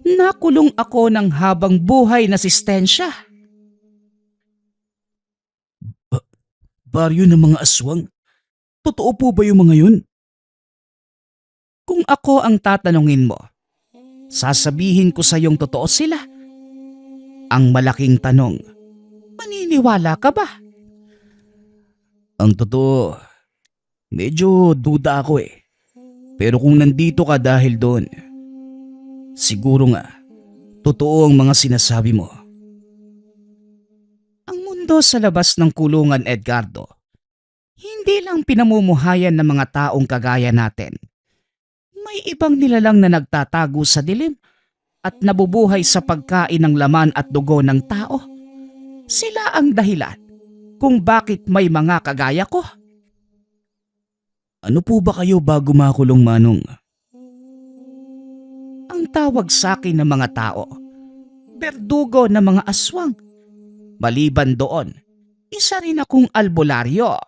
nakulong ako ng habang buhay na sistensya. Baryo ng mga aswang? Totoo po ba yung mga yun? Kung ako ang tatanungin mo, sasabihin ko sa iyong totoo sila. Ang malaking tanong, maniniwala ka ba? Ang totoo, medyo duda ako eh. Pero kung nandito ka dahil doon, siguro nga, totoo ang mga sinasabi mo. Ang mundo sa labas ng kulungan, Edgardo, hindi lang pinamumuhayan ng mga taong kagaya natin. May ibang nilalang na nagtatago sa dilim at nabubuhay sa pagkain ng laman at dugo ng tao. Sila ang dahilan kung bakit may mga kagaya ko. Ano po ba kayo bago makulong, Manong? Ang tawag sa akin ng mga tao, berdugo ng mga aswang. Maliban doon, isa rin akong albularyo.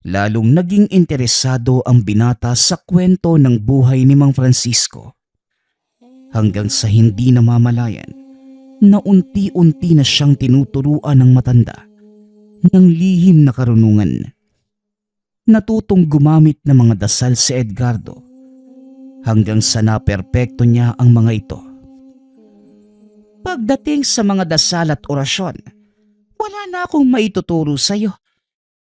Lalong naging interesado ang binata sa kwento ng buhay ni Mang Francisco. Hanggang sa hindi namamalayan na unti-unti na siyang tinuturuan ng matanda ng lihim na karunungan. Natutong gumamit ng mga dasal si Edgardo hanggang sa naperpekto niya ang mga ito. Pagdating sa mga dasal at orasyon, wala na akong maituturo sa iyo.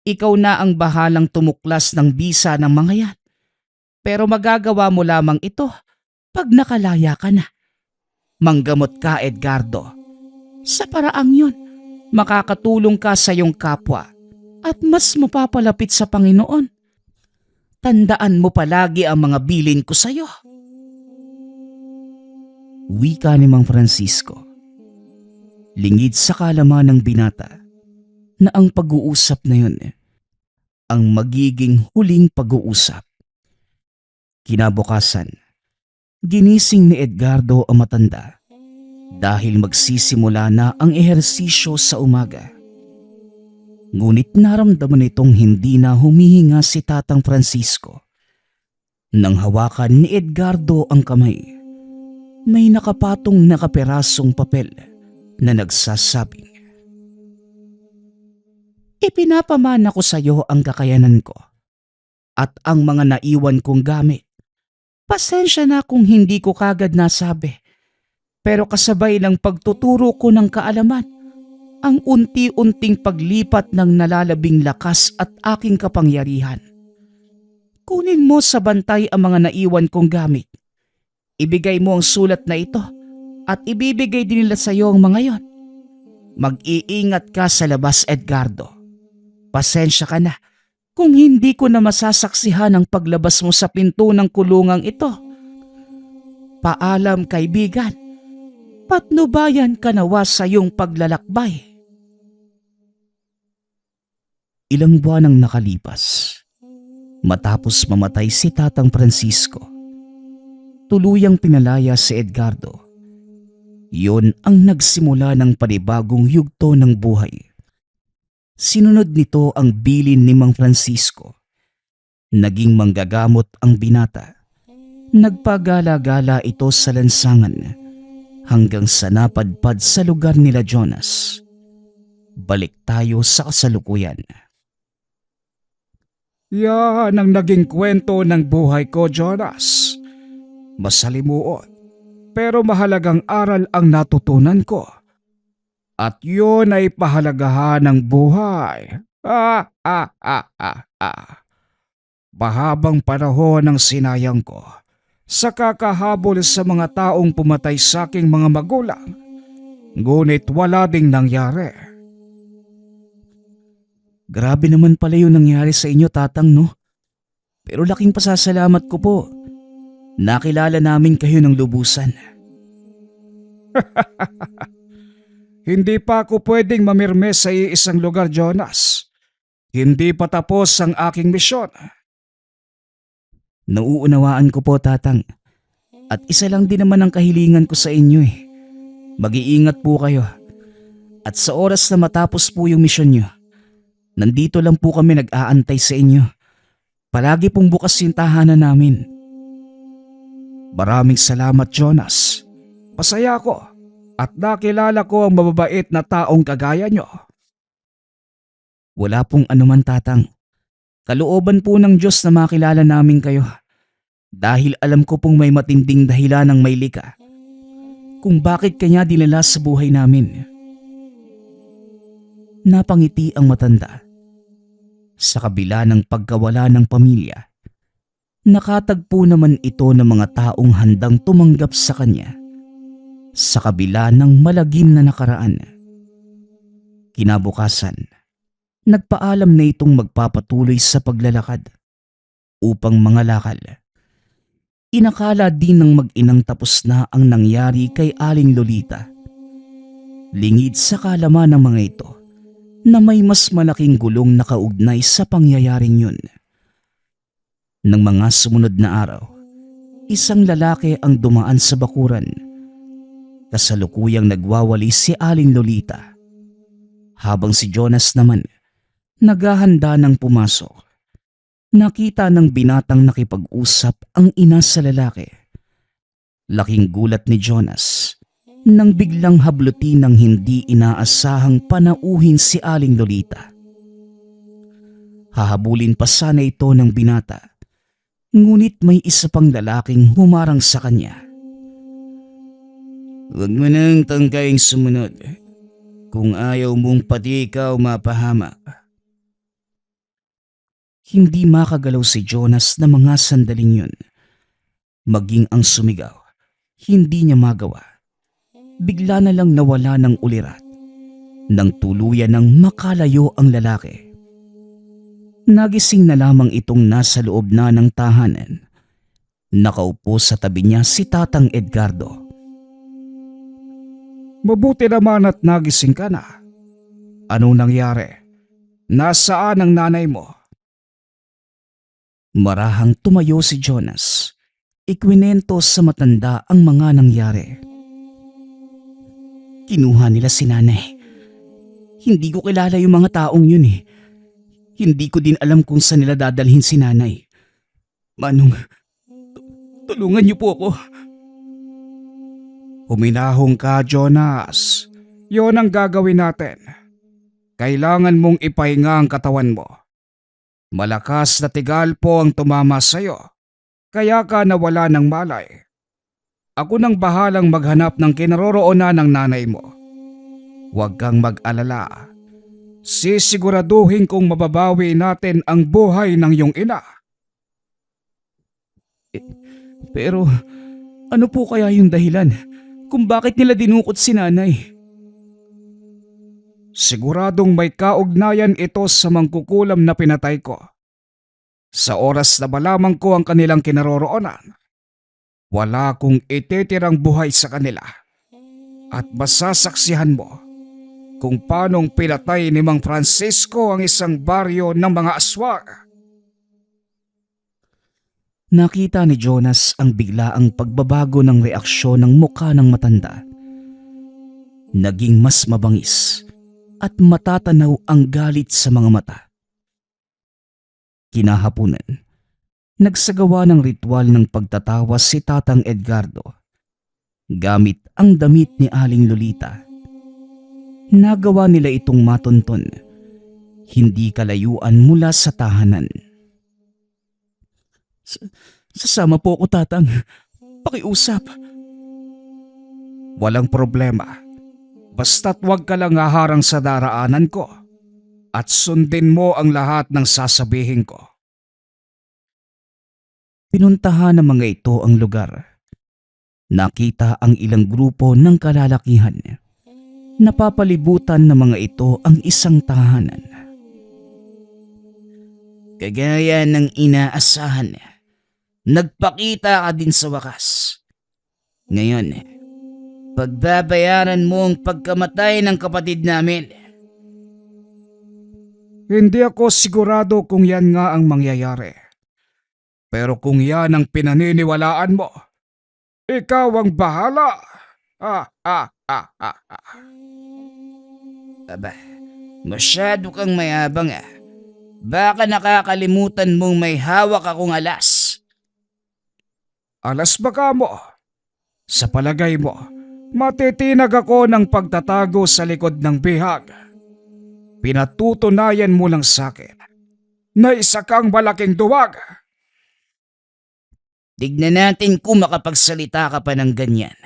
Ikaw na ang bahalang tumuklas ng bisa ng mga yan. Pero magagawa mo lamang ito pag nakalaya ka na. Manggamot ka, Edgardo. Sa paraang yun, makakatulong ka sa iyong kapwa at mas mapapalapit sa Panginoon. Tandaan mo palagi ang mga bilin ko sa iyo. Wika ni Mang Francisco. Lingid sa kalaman ng binata na ang pag-uusap na yun ang magiging huling pag-uusap. Kinabukasan, ginising ni Edgardo ang matanda dahil magsisimula na ang ehersisyo sa umaga. Ngunit naramdaman itong hindi na humihinga si Tatang Francisco. Nang hawakan ni Edgardo ang kamay, may nakapatong na kapirasong papel na nagsasabing, "Ipinapamana ko sa iyo ang kakayanan ko at ang mga naiwan kong gamit. Pasensya na kung hindi ko kagad nasabi, pero kasabay ng pagtuturo ko ng kaalaman, ang unti-unting paglipat ng nalalabing lakas at aking kapangyarihan. Kunin mo sa bantay ang mga naiwan kong gamit. Ibigay mo ang sulat na ito at ibibigay din nila sa iyo ang mga yon. Mag-iingat ka sa labas, Edgardo. Pasensya ka na kung hindi ko na masasaksihan ang paglabas mo sa pinto ng kulungang ito. Paalam, kaibigan. Patnubayan ka nawa sa iyong paglalakbay." Ilang buwan ang nakalipas. Matapos mamatay si Tatang Francisco, tuluyang pinalaya si Edgardo. Yun ang nagsimula ng panibagong yugto ng buhay. Sinunod nito ang bilin ni Mang Francisco. Naging manggagamot ang binata. Nagpagala-gala ito sa lansangan hanggang sa napadpad sa lugar nila Jonas. Balik tayo sa kasalukuyan. Yan ang naging kwento ng buhay ko, Jonas. Masalimuot, pero mahalagang aral ang natutunan ko. At yun ay pahalagahan ng buhay. Mahabang panahon ang sinayang ko sa kakahabol sa mga taong pumatay sa aking mga magulang. Ngunit wala ding nangyari. Grabe naman pala yung nangyari sa inyo, Tatang, no? Pero laking pasasalamat ko po. Nakilala namin kayo ng lubusan. Hindi pa ako pwedeng mamirme sa iisang lugar, Jonas. Hindi pa tapos ang aking misyon. Nauunawaan ko po, Tatang. At isa lang din naman ang kahilingan ko sa inyo eh. Mag-iingat po kayo. At sa oras na matapos po yung misyon nyo, nandito lang po kami nag-aantay sa inyo. Palagi pong bukas yung tahanan namin. Maraming salamat, Jonas. Pasaya ko at nakilala ko ang mababait na taong kagaya nyo. Wala pong anuman, Tatang. Kalooban po ng Diyos na makilala namin kayo. Dahil alam ko pong may matinding dahilan ng may lika kung bakit kanya dinala sa buhay namin. Napangiti ang matanda. Sa kabila ng pagkawala ng pamilya, nakatagpo naman ito ng mga taong handang tumanggap sa kanya sa kabila ng malagim na nakaraan. Kinabukasan, nagpaalam na itong magpapatuloy sa paglalakad upang mangalakal. Inakala din ng mag-inang tapos na ang nangyari kay Aling Lolita. Lingid sa kalaman ng mga ito na may mas malaking gulong na kaugnay sa pangyayaring yun. Nang mga sumunod na araw, isang lalaki ang dumaan sa bakuran. Kasalukuyang nagwawali si Aling Lolita. Habang si Jonas naman, naghahanda ng pumasok. Nakita ng binatang nakipag-usap ang ina sa lalaki. Laking gulat ni Jonas nang biglang hablutin ng hindi inaasahang panauhin si Aling Lolita. Hahabulin pa sana ito ng binata, ngunit may isa pang lalaking humarang sa kanya. "Huwag mo nang tangkaying sumunod kung ayaw mong pati ikaw mapahamak." Hindi makagalaw si Jonas na mga sandaling yun. Maging ang sumigaw, hindi niya magawa. Bigla na lang nawala ng ulirat nang tuluyan ng makalayo ang lalaki. Nagising na lamang itong nasa loob na ng tahanan. Nakaupo sa tabi niya si Tatang Edgardo. Mabuti naman at nagising ka na. Anong nangyari? Nasaan ang nanay mo? Marahang tumayo si Jonas. Ikwinento sa matanda ang mga nangyari. Kinuha nila si nanay. Hindi ko kilala yung mga taong yun eh. Hindi ko din alam kung saan nila dadalhin si nanay. Tulungan niyo po ako. Huminahon ka, Jonas. Yon ang gagawin natin. Kailangan mong ipahinga ang katawan mo. Malakas na tigal po ang tumama sa'yo, kaya ka nawala ng malay. Ako nang bahalang maghanap ng kinaroroonan ng nanay mo. Huwag kang mag-alala. Sisiguraduhin kong mababawi natin ang buhay ng iyong ina. Pero ano po kaya yung dahilan kung bakit nila dinukot si nanay? Siguradong may kaugnayan ito sa mangkukulam na pinatay ko. Sa oras na malaman ko ang kanilang kinaroroonan, wala kong ititirang buhay sa kanila. At masasaksihan mo kung paanong pinatay ni Mang Francisco ang isang baryo ng mga aswang. Nakita ni Jonas ang biglaang pagbabago ng reaksyon ng mukha ng matanda. Naging mas mabangis at matatanaw ang galit sa mga mata. Kinahaponan, nagsagawa ng ritual ng pagtatawa si Tatang Edgardo gamit ang damit ni Aling Lolita. Nagawa nila itong matunton, hindi kalayuan mula sa tahanan. Sasama po ako, Tatang. Pakiusap. Walang problema. Basta't huwag ka lang haharang sa daraanan ko at sundin mo ang lahat ng sasabihin ko. Pinuntahan ng mga ito ang lugar. Nakita ang ilang grupo ng kalalakihan. Napapalibutan ng mga ito ang isang tahanan. Kagaya ng inaasahan, nagpakita ka din sa wakas. Ngayon, pagbabayaran mo ang pagkamatay ng kapatid namin. Hindi ako sigurado kung yan nga ang mangyayari. Pero kung yan ang pinaniniwalaan mo, ikaw ang bahala. Aba, masyado kang mayabang ah. Baka nakakalimutan mong may hawak akong alas. Alas baka mo. Sa palagay mo, matitinag ako ng pagtatago sa likod ng bihag. Pinatutunayan mo lang sa akin na isa kang malaking duwag. Tignan natin kung makapagsalita ka pa ng ganyan.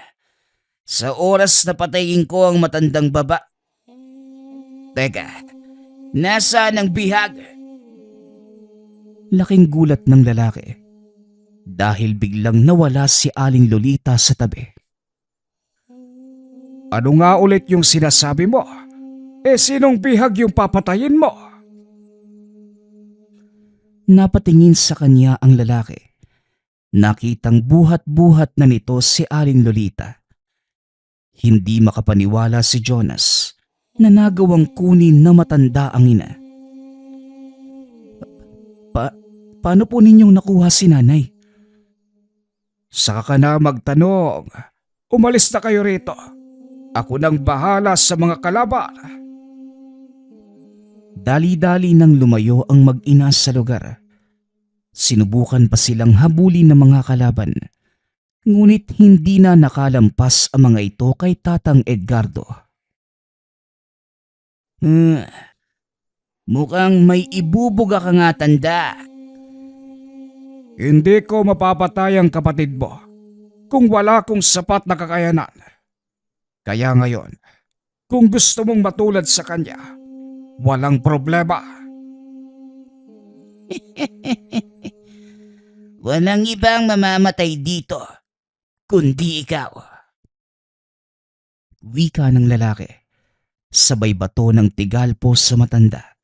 Sa oras na patayin ko ang matandang baba. Teka, nasaan ang bihag? Laking gulat ng lalaki dahil biglang nawala si Aling Lolita sa tabi. Ano nga ulit yung sinasabi mo? Sinong bihag yung papatayin mo? Napatingin sa kanya ang lalaki. Nakitang buhat-buhat na nito si Aling Lolita. Hindi makapaniwala si Jonas na nagawang kunin na matanda ang ina. Paano po ninyong nakuha si nanay? Saka ka na magtanong. Umalis na kayo rito. Ako nang bahala sa mga kalaban. Dali-dali nang lumayo ang mag-ina sa lugar. Sinubukan pa silang habulin ng mga kalaban. Ngunit hindi na nakalampas ang mga ito kay Tatang Edgardo. Mukhang may ibubuga ka nga tanda. Hindi ko mapapatay ang kapatid mo kung wala kong sapat na kakayanan. Kaya ngayon, kung gusto mong matulad sa kanya, walang problema. Walang ibang mamamatay dito, kundi ikaw. Wika ng lalaki, sabay bato ng tigalpo sa matanda.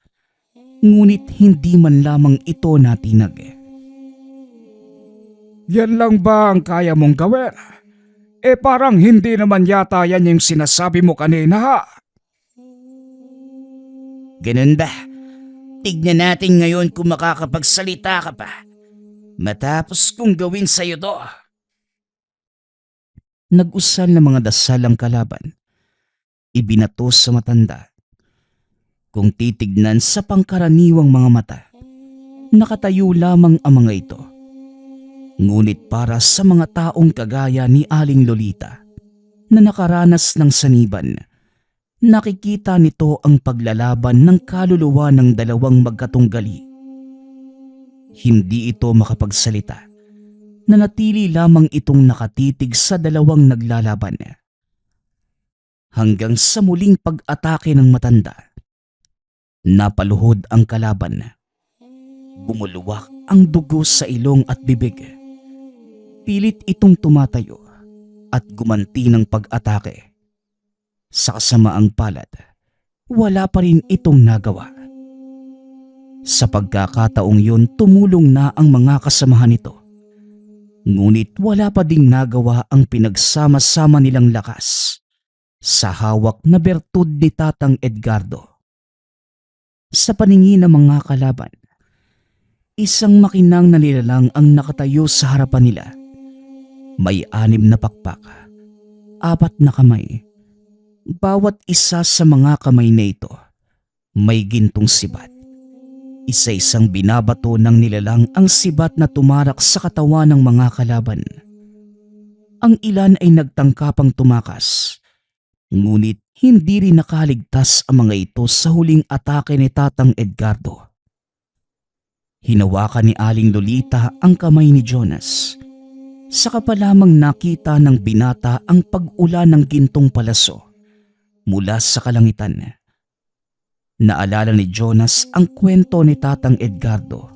Ngunit hindi man lamang ito natinag. Yan lang ba ang kaya mong gawin? Parang hindi naman yata yan yung sinasabi mo kanina ha? Ganun ba? Tignan natin ngayon kung makakapagsalita ka pa. Matapos kong gawin sa'yo to. Nag-usal ng mga dasal ang kalaban. Ibinato sa matanda. Kung titignan sa pangkaraniwang mga mata, nakatayo lamang ang mga ito. Ngunit para sa mga taong kagaya ni Aling Lolita na nakaranas ng saniban, nakikita nito ang paglalaban ng kaluluwa ng dalawang magkatunggali. Hindi ito makapagsalita. Nanatili lamang itong nakatitig sa dalawang naglalaban. Hanggang sa muling pag-atake ng matanda, napaluhod ang kalaban. Bumuluwak ang dugo sa ilong at bibig. Pilit itong tumatayo at gumanti ng pag-atake. Sa kasamaang palad, wala pa rin itong nagawa. Sa pagkakataong yun, tumulong na ang mga kasamahan nito. Ngunit wala pa ding nagawa ang pinagsama-sama nilang lakas sa hawak na bertud ni Tatang Edgardo. Sa paningin ng mga kalaban, isang makinang na nilalang ang nakatayo sa harapan nila. May 6 na pakpak, 4 na kamay. Bawat isa sa mga kamay na ito may gintong sibat. Isa-isang binabato ng nilalang ang sibat na tumarak sa katawan ng mga kalaban. Ang ilan ay nagtangkapang tumakas, ngunit hindi rin nakaligtas ang mga ito sa huling atake ni Tatang Edgardo. Hinawakan ni Aling Lolita ang kamay ni Jonas. Saka pa lamang nakita ng binata ang pag-ula ng gintong palaso mula sa kalangitan. Naalala ni Jonas ang kwento ni Tatang Edgardo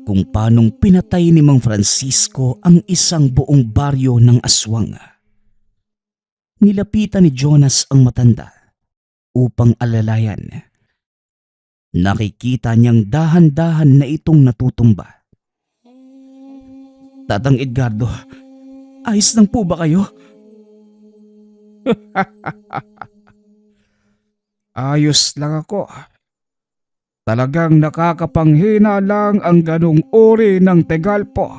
kung paanong pinatay ni Mang Francisco ang isang buong baryo ng aswang. Nilapitan ni Jonas ang matanda upang alalayan. Nakikita niyang dahan-dahan na itong natutumba. Tatang Edgardo, ayos lang po ba kayo? Ayos lang ako. Talagang nakakapanghina lang ang ganong uri ng tegalpo.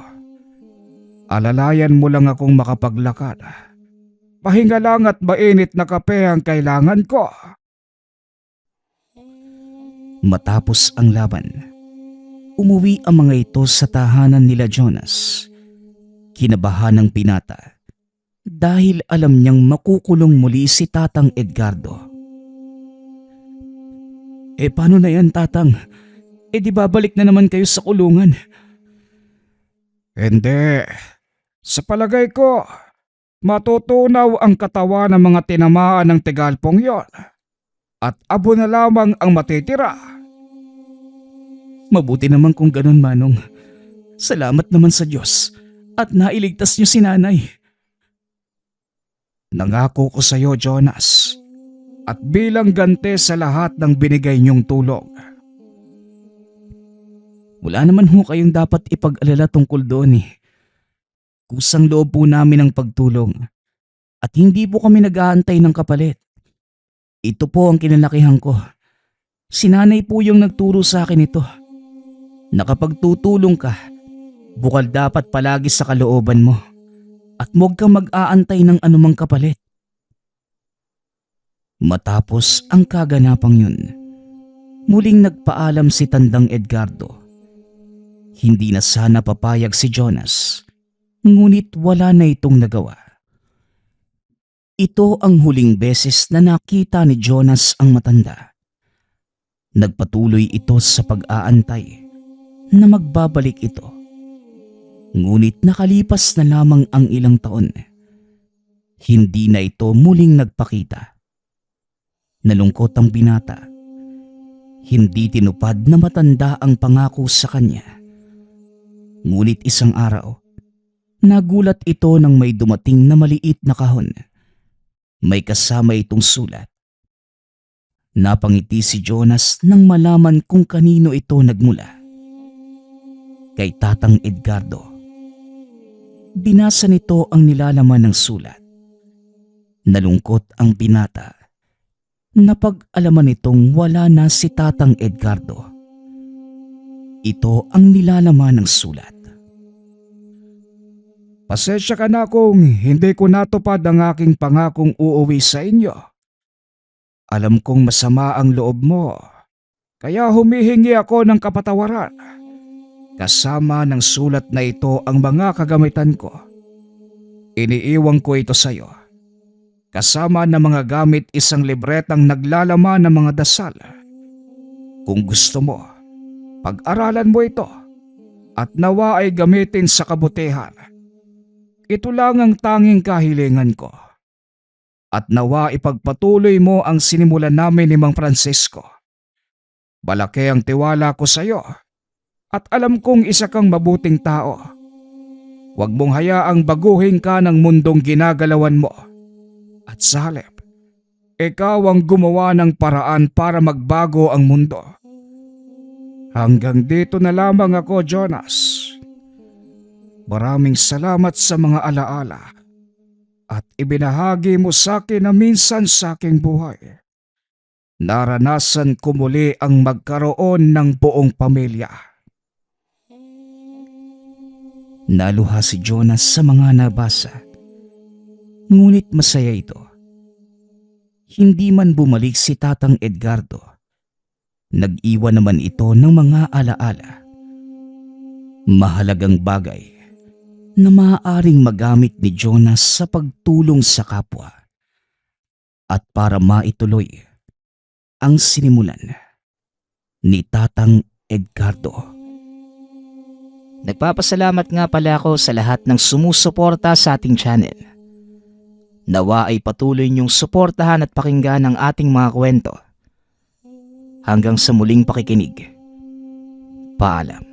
Alalayan mo lang akong makapaglakad. Pahinga lang at mainit na kape ang kailangan ko. Matapos ang laban, umuwi ang mga ito sa tahanan nila Jonas. Kinabahan ng binata dahil alam niyang makukulong muli si Tatang Edgardo. Paano na yan, Tatang? Di babalik na naman kayo sa kulungan? Hindi. Sa palagay ko, matutunaw ang katawan ng mga tinamaan ng tegalpong yon. At abo na lamang ang matitira. Mabuti naman kung ganun, Manong. Salamat naman sa Diyos at nailigtas niyo si Nanay. Nangako ko sa iyo, Jonas. At bilang ganti sa lahat ng binigay niyong tulong. Wala naman ho kayong dapat ipag-alala tungkol doon eh. Kusang loob po namin ang pagtulong at hindi po kami nag-aantay ng kapalit. Ito po ang kinalakihan ko. Si Nanay po yung nagturo sa akin ito. Nakapagtutulong ka, bukal dapat palagi sa kalooban mo at huwag kang mag-aantay ng anumang kapalit. Matapos ang kaganapang yun, muling nagpaalam si Tandang Edgardo. Hindi na sana papayag si Jonas, ngunit wala na itong nagawa. Ito ang huling beses na nakita ni Jonas ang matanda. Nagpatuloy ito sa pag-aantay na magbabalik ito. Ngunit nakalipas na lamang ang ilang taon. Hindi na ito muling nagpakita. Nalungkot ang binata. Hindi tinupad na matanda ang pangako sa kanya. Ngunit isang araw, nagulat ito nang may dumating na maliit na kahon. May kasama itong sulat. Napangiti si Jonas nang malaman kung kanino ito nagmula. Kay Tatang Edgardo. Binasa nito ang nilalaman ng sulat. Nalungkot ang binata. Napag-alaman nitong wala na si Tatang Edgardo. Ito ang nilalaman ng sulat. Pasensya ka na kung hindi ko natupad ang aking pangakong uuwi sa inyo. Alam kong masama ang loob mo, kaya humihingi ako ng kapatawaran. Kasama ng sulat na ito ang mga kagamitan ko. Iniiwan ko ito sa iyo. Kasama ng mga gamit isang libretang naglalaman ng mga dasal. Kung gusto mo, pag-aralan mo ito at nawa ay gamitin sa kabutihan. Ito lang ang tanging kahilingan ko. At nawa ipagpatuloy mo ang sinimulan namin ni Mang Francisco. Malaki ang tiwala ko sa iyo at alam kong isa kang mabuting tao. Huwag mong hayaang baguhin ka ng mundong ginagalawan mo. At sa halip, ikaw ang gumawa ng paraan para magbago ang mundo. Hanggang dito na lamang ako, Jonas. Maraming salamat sa mga alaala at ibinahagi mo sa akin na minsan sa aking buhay. Naranasan ko muli ang magkaroon ng buong pamilya. Naluha si Jonas sa mga nabasa. Ngunit masaya ito. Hindi man bumalik si Tatang Edgardo. Nag-iwan naman ito ng mga alaala. Mahalagang bagay na maaaring magamit ni Jonas sa pagtulong sa kapwa at para maituloy ang sinimulan ni Tatang Edgardo. Nagpapasalamat nga pala ako sa lahat ng sumusuporta sa ating channel. Nawa ay patuloy niyong suportahan at pakinggan ang ating mga kwento. Hanggang sa muling pakikinig. Paalam.